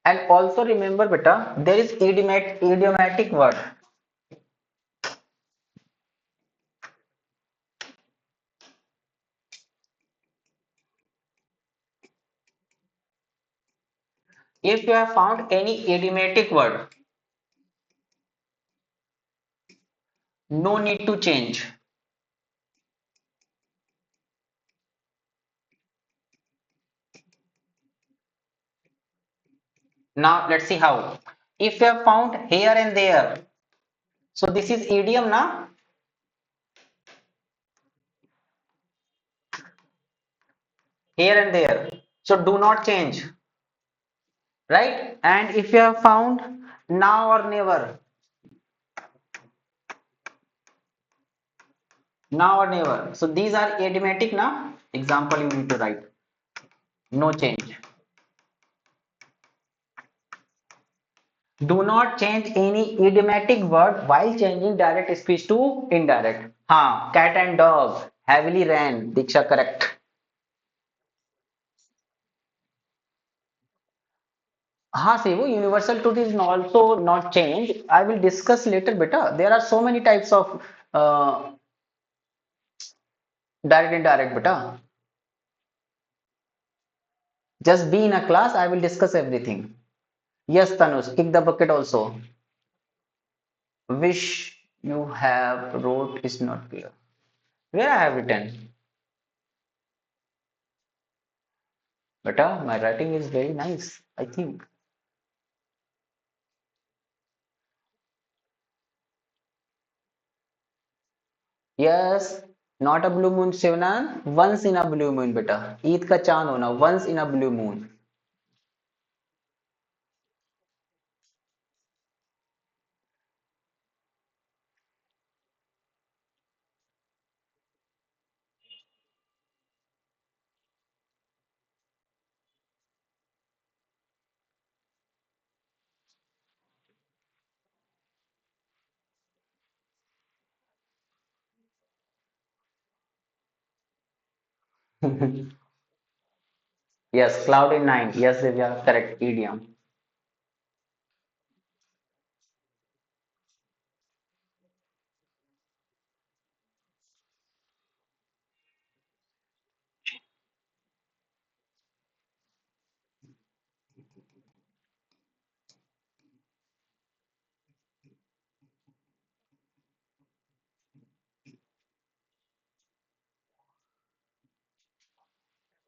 Speaker 1: And also remember, beta, there is idiomatic word. If you have found any idiomatic word, no need to change. Now let's see how. If you have found here and there, so this is idiom, na? here and there. So do not change, right? And if you have found now or never, now or never. So these are idiomatic now. Example you need to write. No change. Do not change any idiomatic word while changing direct speech to indirect. हाँ, cat and dog heavily ran. Diksha correct. हाँ see, वो universal truth is also not change. I will discuss later, beta. There are so many types of direct indirect, beta. Just be in a class. I will discuss everything. Yes, Tanush, kick the bucket also. Wish you have wrote is not clear. Where I have written, beta, my writing is very nice, I think. Yes, not a blue moon, Shivnan. Once in a blue moon, beta. Eid का चांद होना, once in a blue moon. Yes, cloud in nine. Yes, Divya, correct. Idiom.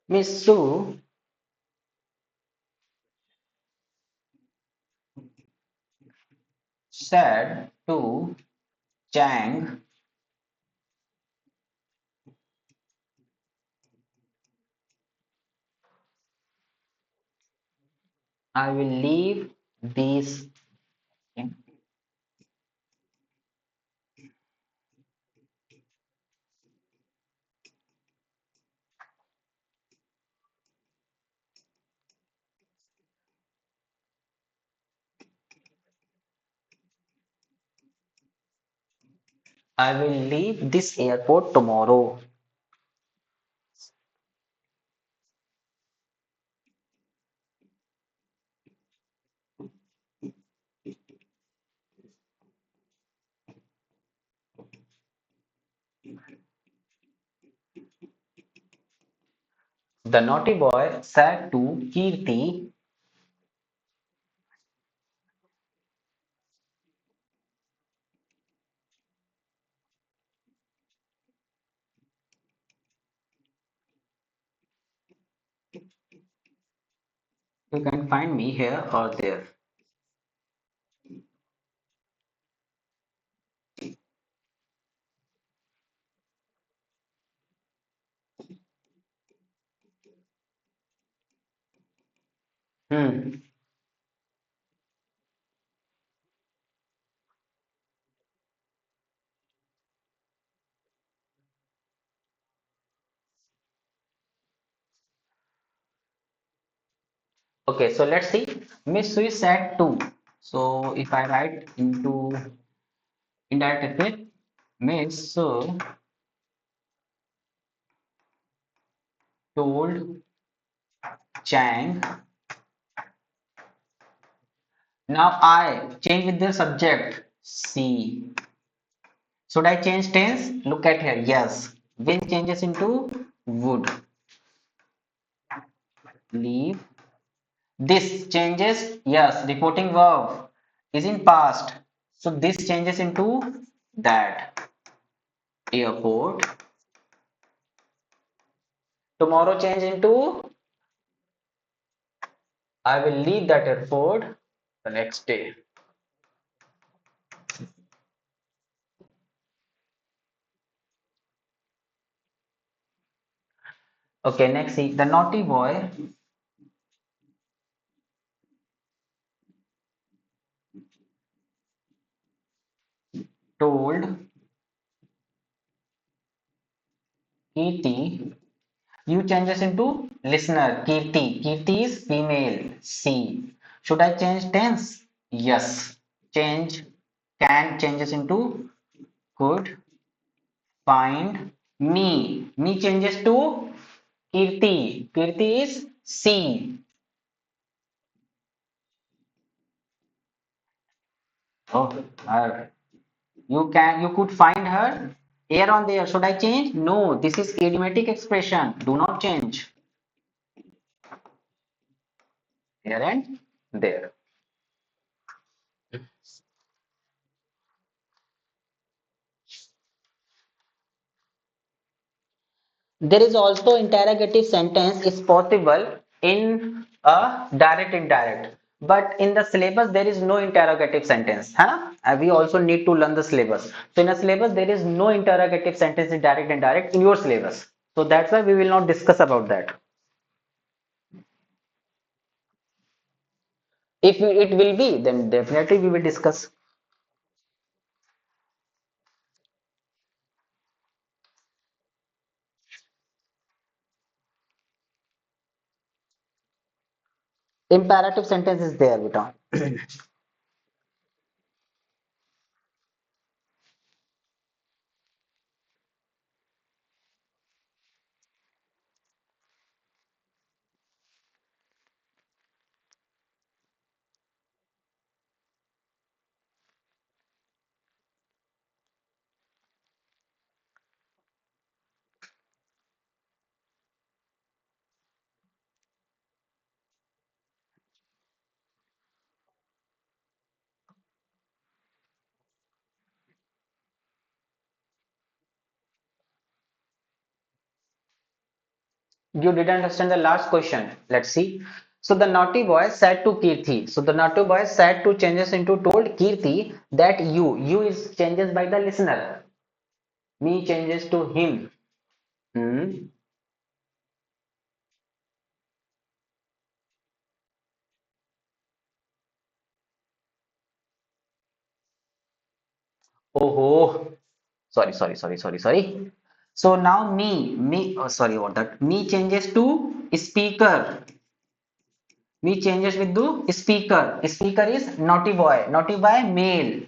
Speaker 1: Miss Sue said to Chang, I will leave these. I will leave this airport tomorrow. The naughty boy said to Kirti, you can find me here or there. Hmm. Okay, so let's see. Miss Sui said two. So if I write into indirect effect, Miss Su told Chang. Now I change with the subject. See. Should I change tense? Look at here. Yes. Will changes into would. Leave. This changes. Yes. Reporting verb is in past. So this changes into that. Airport. Tomorrow change into I will leave that airport the next day. Okay, next see the naughty boy told Kirti. You changes into listener. Kirti. Kirti is female. C. Should I change tense? Yes. Change. Can changes into could find me. Me changes to Kirti. Kirti is C. Oh, you could find her here on there. Should I change? No. This is idiomatic expression. Do not change. Here and there. There is also interrogative sentence is possible in a direct indirect. But in the syllabus, there is no interrogative sentence. Huh? We also need to learn the syllabus. So in a syllabus, there is no interrogative sentence in direct and indirect in your syllabus. So that's why we will not discuss about that. If it will be, then definitely we will discuss. Imperative sentence is there, Vita. You didn't understand the last question. Let's see. So the naughty boy said to Kirti. So the naughty boy said to changes into told Kirti that you is changes by the listener. Me changes to him. Hmm. Oh, oh. Sorry. So now me, oh, sorry about that. Me changes to speaker. Me changes with the speaker. Speaker is naughty boy. Naughty boy male.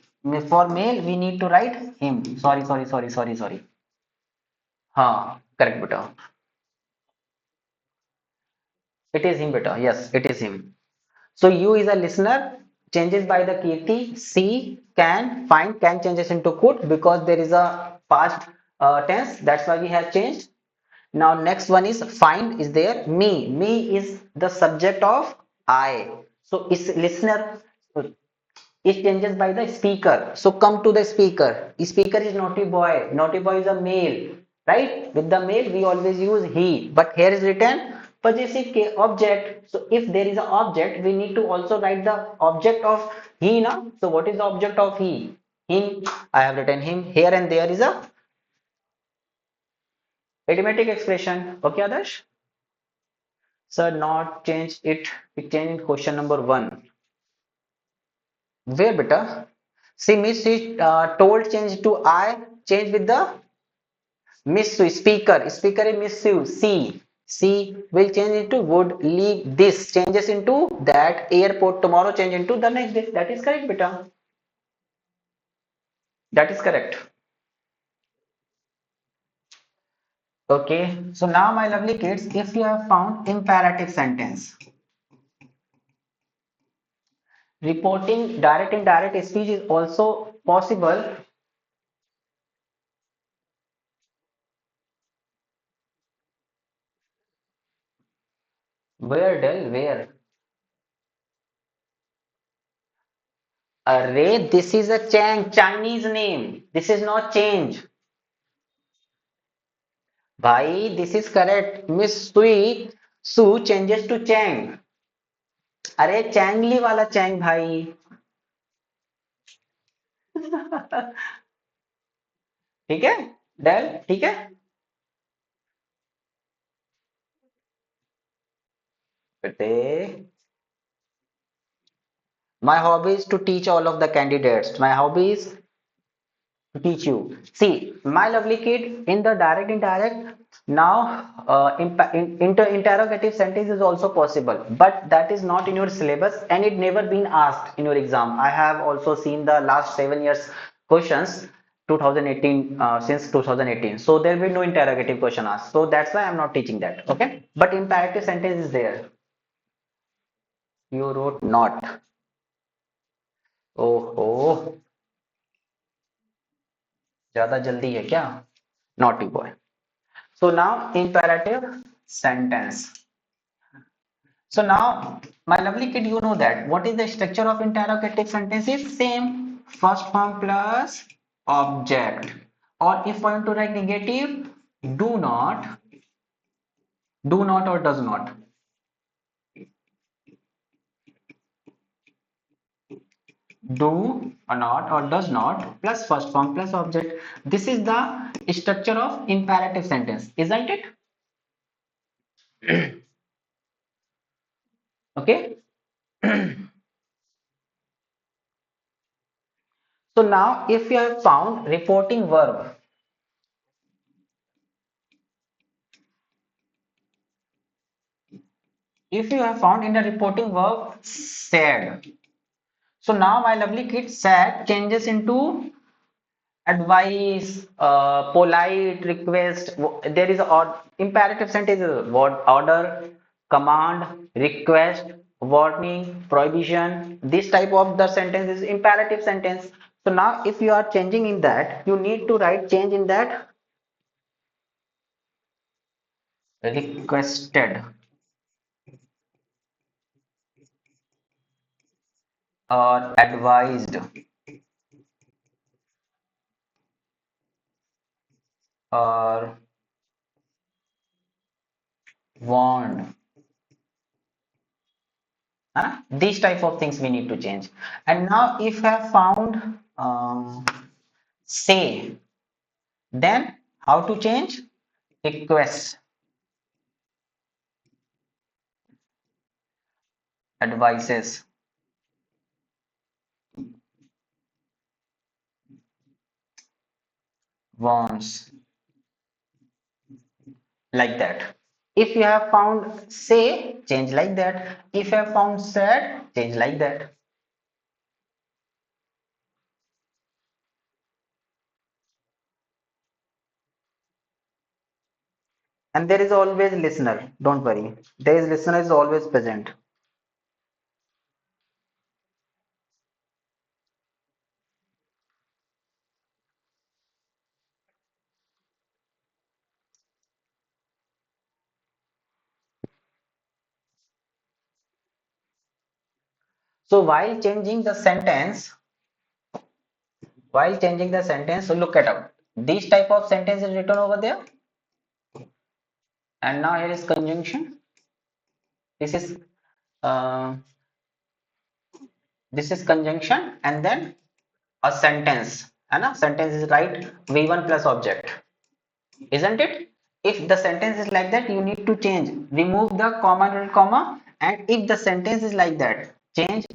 Speaker 1: For male, we need to write him. Sorry. हाँ, correct बेटा. It is him beta. Yes, it is him. So you is a listener. Changes by the Kirti. C can find can changes into could because there is a past tense. That's why we have changed. Now next one is find is there. Me. Me is the subject of I. So is listener. It changes by the speaker. So come to the speaker. Speaker is naughty boy. Naughty boy is a male, right? With the male, we always use he. But here is written possessive object. So if there is an object, we need to also write the object of he now. So what is the object of he? Him. I have written him. Here and there is a idiomatic expression. Okay, Adarsh? Sir, not change it. It changed in question number one. Where beta? See, Miss is told change to I, change with the miss you, speaker. Speaker is miss you. See, see will change into would leave this changes into that airport tomorrow change into the next day. That is correct, beta. That is correct. Okay. So now, my lovely kids, if you have found imperative sentence, reporting direct and indirect speech is also possible. Where, Del? Where? Array, this is a Chinese name. This is not change. भाई this is correct miss सुई सु changes to Chang अरे चैंगली वाला Chang भाई ठीक है del ठीक है Bete, my hobby is to teach all of the candidates. My hobby is to teach you. See, my lovely kid, in the direct indirect, now interrogative sentence is also possible, but that is not in your syllabus and it never been asked in your exam. I have also seen the last 7 years questions 2018 since 2018. So there will be no interrogative question asked. So that's why I'm not teaching that. Okay. But imperative sentence is there. You wrote not. Oh, oh, ज़्यादा जल्दी है क्या? Naughty boy. So now imperative sentence. So now, my lovely kid, you know that. What is the structure of interrogative sentence? Is same. First form plus object. Or if I want to write negative, do not, do not or does not. Do or not or does not plus first form plus object. This is the structure of imperative sentence, isn't it? Okay. So now if you have found reporting verb, if you have found in the reporting verb said, so now my lovely kid said changes into advice, polite request. There is a imperative sentences, what order, command, request, warning, prohibition. This type of the sentence is imperative sentence. So now if you are changing in that, you need to write change in that requested or advised or warned. Huh? These type of things we need to change. And now if I have found say, then how to change? Request, advices, wants, like that. If you have found say, change like that. If you have found said, change like that. And there is always listener. Don't worry. There is listener is always present. So while changing the sentence, so look at out. This type of sentence is written over there, and now here is conjunction. This is uh, this is conjunction, and then a sentence. And a sentence is right. V1 plus object, isn't it? If the sentence is like that, you need to change. Remove the comma and comma, and if the sentence is like that, change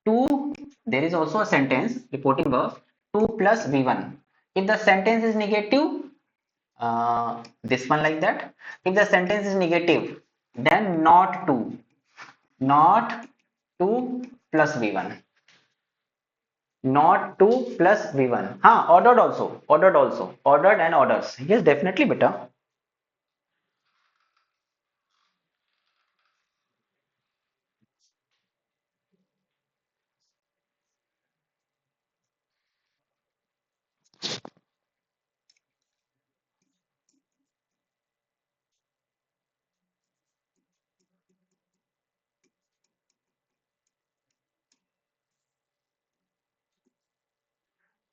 Speaker 1: to. There is also a sentence reporting verb 2 plus V1. If the sentence is negative, this one like that. If the sentence is negative, then not 2, not 2 plus V1, not 2 plus V1. Ordered also, ordered also, ordered and orders. Yes, definitely better.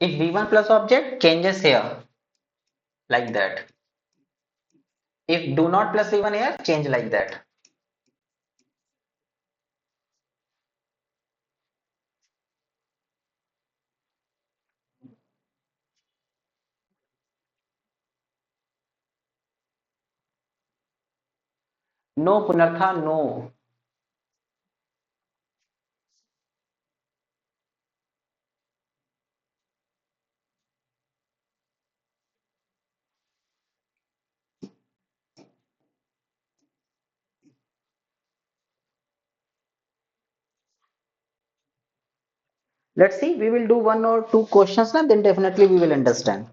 Speaker 1: If V1 plus object changes here like that. If do not plus V1 here, change like that. No, Punartha, no. Let's see, we will do one or two questions now, then definitely we will understand.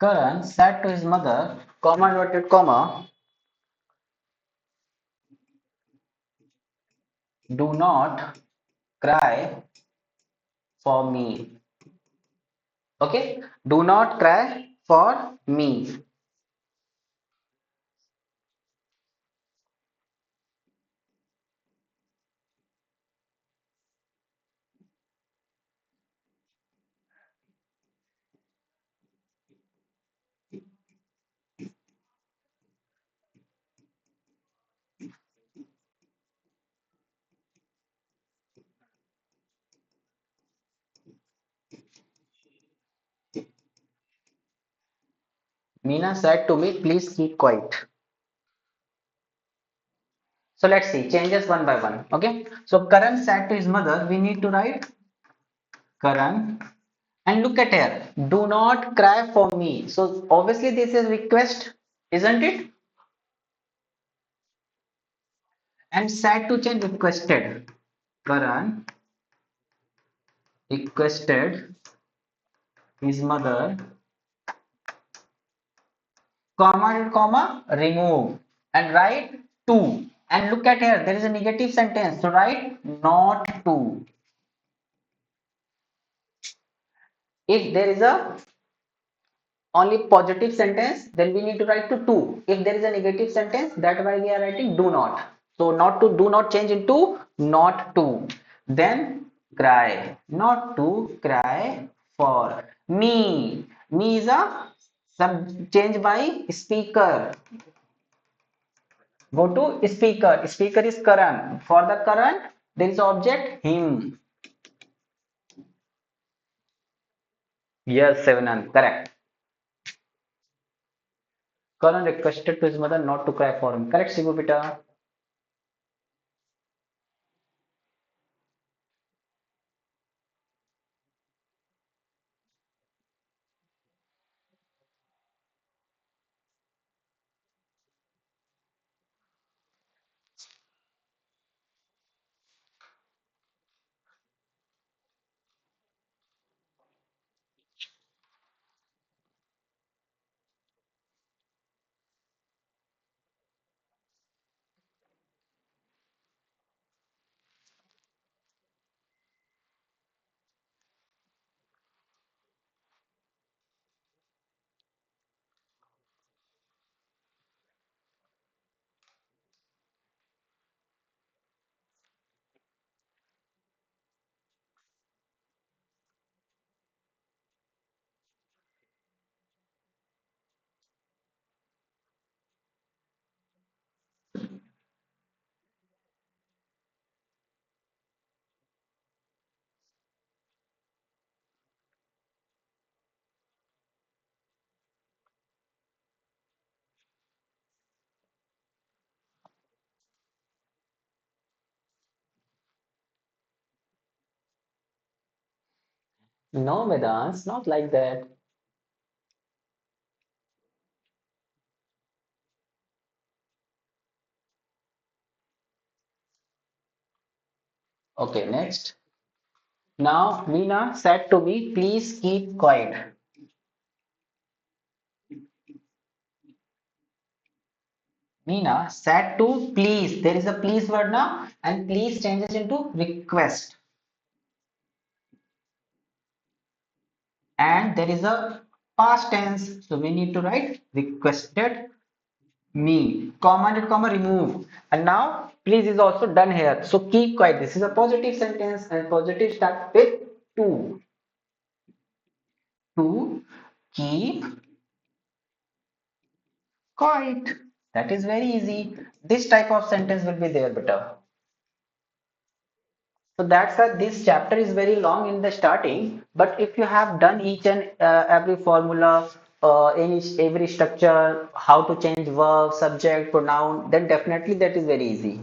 Speaker 1: Karan said to his mother, comma inverted comma, do not cry for me. Okay, do not cry for me. Meena said to me, please keep quiet. So let's see, changes one by one. Okay, so Karan said to his mother, we need to write Karan. And look at here, do not cry for me. So obviously this is request, isn't it? And said to change requested. Karan requested his mother, comma, remove, and write to. And look at here, there is a negative sentence. So write not to. If there is a only positive sentence, then we need to write to. If there is a negative sentence, that's why we are writing do not. So not to, do not change into not to. Then cry, not to cry for me. Me is a sub change by speaker. Go to speaker. Speaker is Karan. For the Karan, there is object him. Yes, Sevanan, correct. Karan requested to his mother not to cry for him. Correct, Shibu Beta. No, Vedans, not like that. Okay, next. Now, Meena said to me, please keep quiet. Meena said to please. There is a please word now, and please changes into request. And there is a past tense. So we need to write requested me. Commanded, comma, remove. And now, please is also done here. So keep quiet. This is a positive sentence, and positive start with to. To keep quiet. That is very easy. This type of sentence will be there, better. So that's why this chapter is very long in the starting. But if you have done each and every formula, every structure, how to change verb, subject, pronoun, then definitely that is very easy.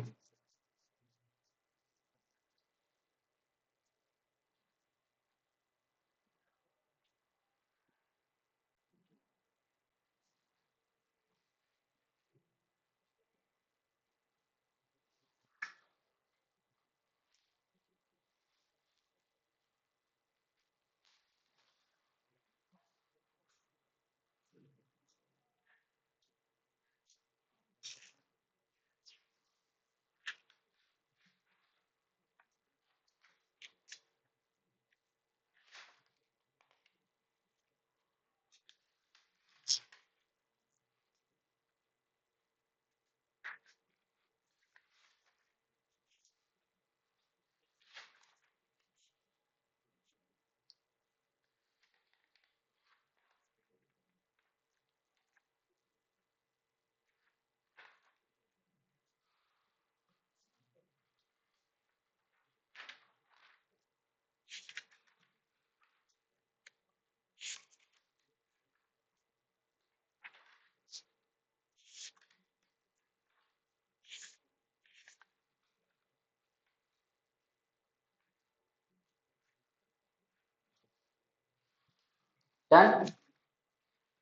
Speaker 1: Done?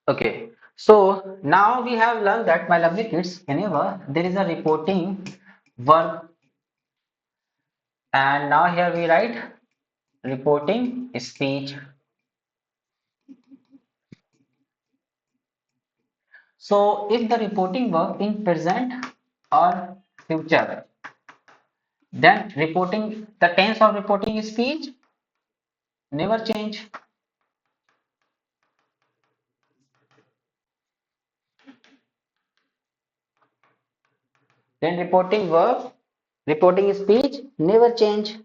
Speaker 1: Okay. So now we have learned that, my lovely kids, whenever there is a reporting verb, and now here we write reporting speech. So if the reporting verb in present or future, then reporting, the tense of reporting speech never change. Then reporting verb, reporting speech never change.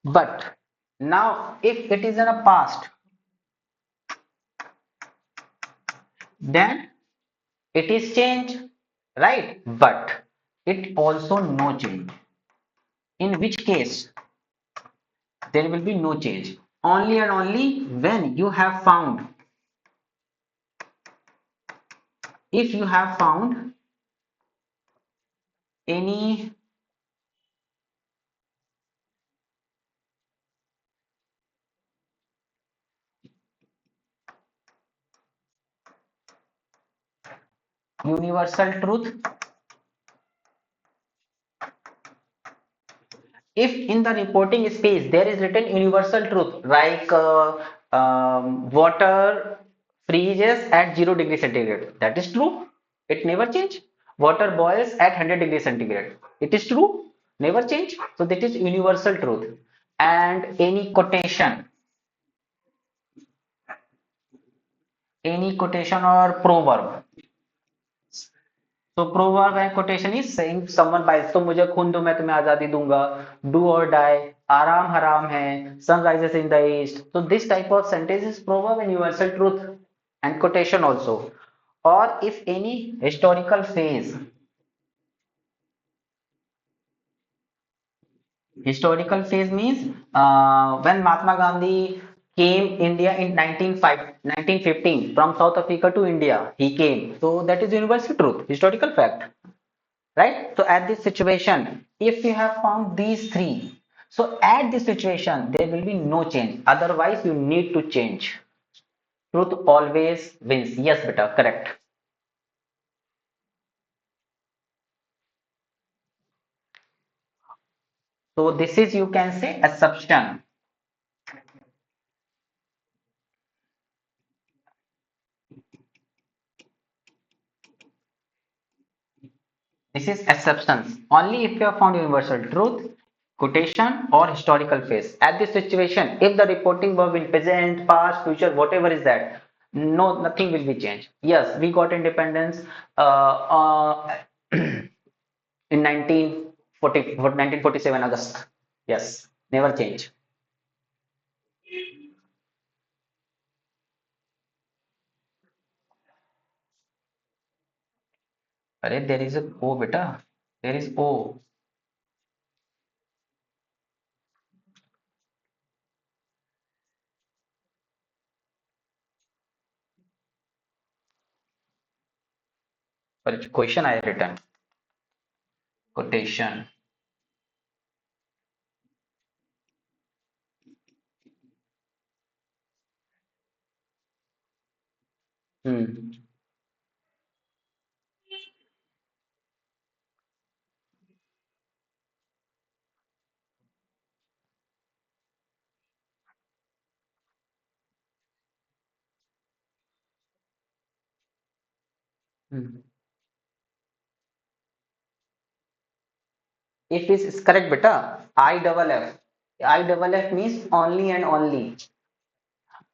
Speaker 1: But now if it is in a past, then it is change, right? But it also no change. In which case there will be no change. Only and only when you have found, if you have found any universal truth, if in the reporting space there is written universal truth like water freezes at 0 degree centigrade, that is true, it never change. Water boils at 100 degree centigrade, it is true, never change. So that is universal truth. And any quotation or proverb. So proverb and quotation is saying someone buys, तुम मुझे खून दो मैं तुम्हें आजादी दूंगा, do or die, आराम हराम है, sun rises in the east. So this type of sentence is proverb and universal truth, and quotation also. Or if any historical phase, historical phase means when Mahatma Gandhi came India in 1915 from South Africa to India, he came. So that is universal truth, historical fact. Right? So at this situation, if you have found these three, so at this situation, there will be no change. Otherwise, you need to change. Truth always wins. Yes, beta, correct. So this is, you can say, assumption. This is exceptions. Only if you have found universal truth, quotation, or historical phase. At this situation, if the reporting verb in present, past, future, whatever is that, no, nothing will be changed. Yes, we got independence in 1947 August. Yes, never change. अरे there is a O beta. There is O. But question I written. Quotation. Hmm. Hmm. If this is correct beta, I double F. I double F means only and only.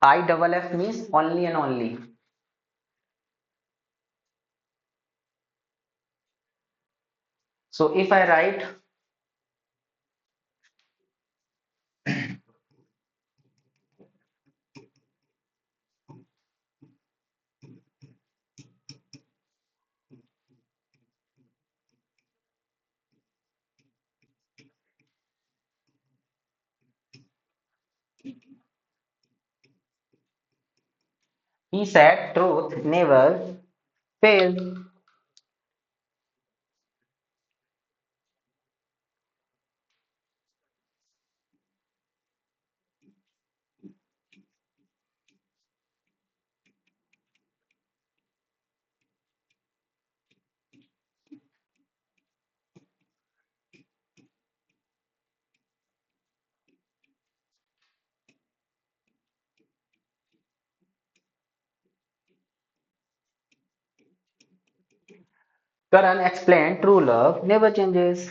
Speaker 1: I double F means only and only. So if I write, he said truth never fails. Karan explained true love never changes.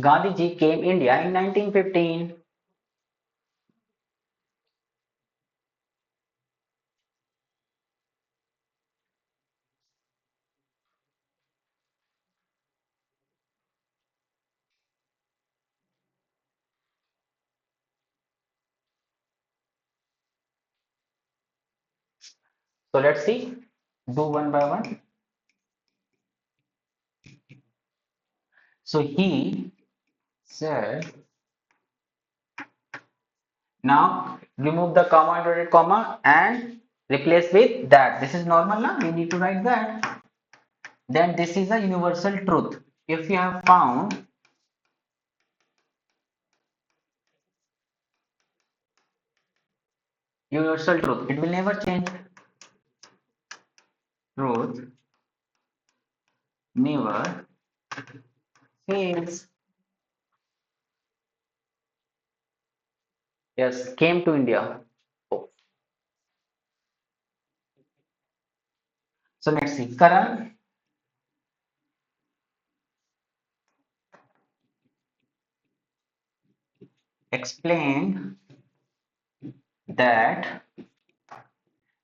Speaker 1: Gandhi ji came India in 1915. So let's see. Do one by one. So he said, now remove the comma, inverted comma, and replace with that. This is normal now. We need to write that. Then this is a universal truth. If you have found universal truth, it will never change. Truth never fails. Yes, came to India. Oh. So let's see. Karan explained that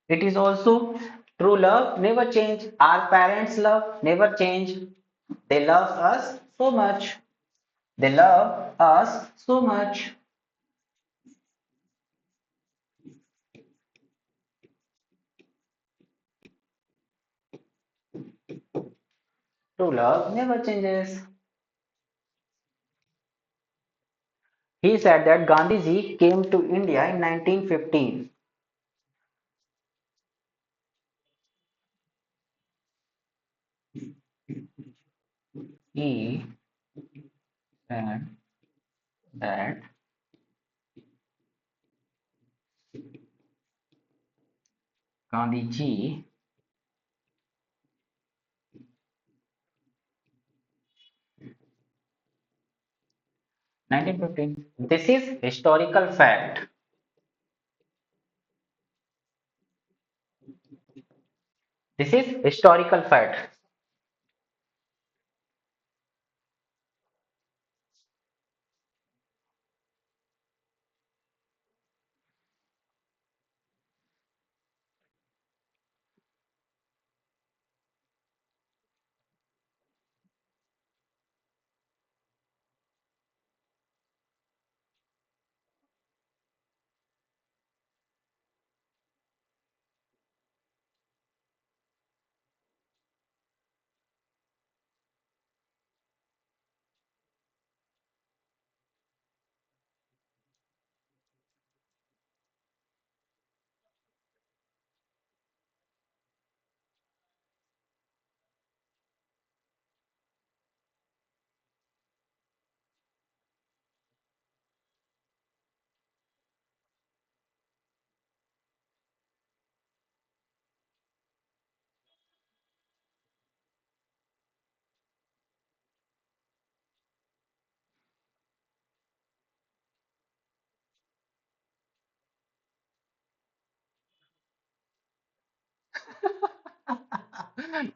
Speaker 1: it is also true love never change. Our parents' love never change. They love us so much. They love us so much. True love never changes. He said that Gandhiji came to India in 1915. He said that Gandhiji 1915. This is historical fact. This is historical fact.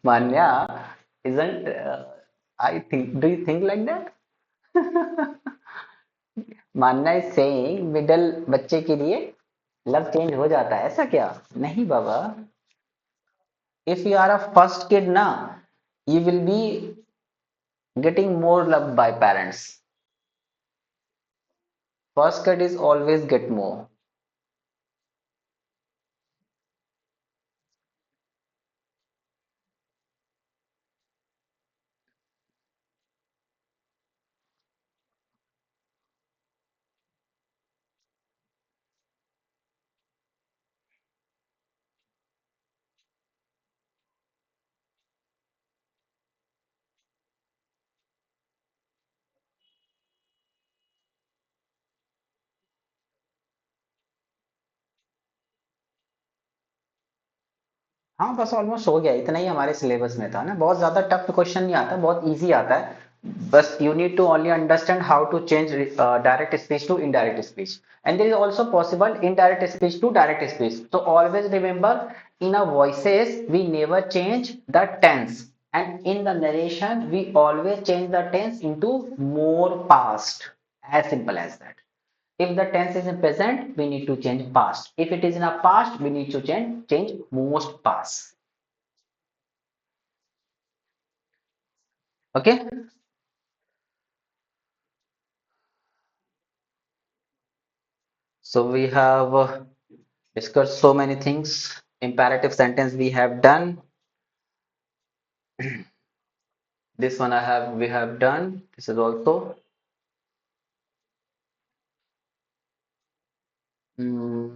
Speaker 1: Manya isn't. I think. Do you think like that? मानना is saying middle बच्चे के लिए love change हो जाता है ऐसा क्या नहीं बाबा if you are a first kid ना you will be getting more love by parents. First kid is always get more. हाँ बस ऑलमोस्ट हो गया, इतना ही हमारे सिलेबस में था ना, बहुत ज्यादा टफ क्वेश्चन नहीं आता, बहुत इजी आता है। बस you need to only understand how to change direct speech to indirect speech, and there is also possible indirect speech to direct speech. So always remember, in our voices we never change the tense, and in the narration we always change the tense into more past, as simple as that. If the tense is in present, we need to change past. If it is in a past, we need to change most past. Okay. So we have discussed so many things. Imperative sentence we have done. This one we have done. This is also. Mm,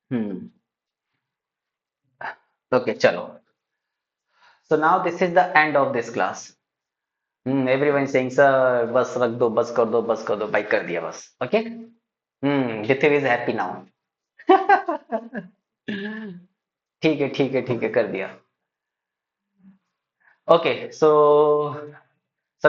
Speaker 1: hmm. Okay, chalo. So now this is the end of this class. Everyone is saying, sir, बस रख दो, बस कर दो, भाई कर दिया बस. Okay. Jithiv is happy now. ठीक है, ठीक है, ठीक है, कर दिया. Okay, so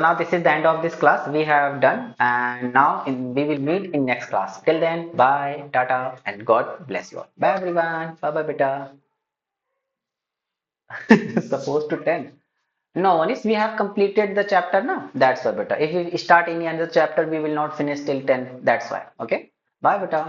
Speaker 1: now this is the end of this class we have done, and now we will meet in next class. Till then, bye, tata, and God bless you all. Bye everyone. Bye bye, beta. Supposed to 10. No, Anis, we have completed the chapter now. That's why, beta. If we start any other chapter, we will not finish till 10. That's why. Okay. Bye, beta.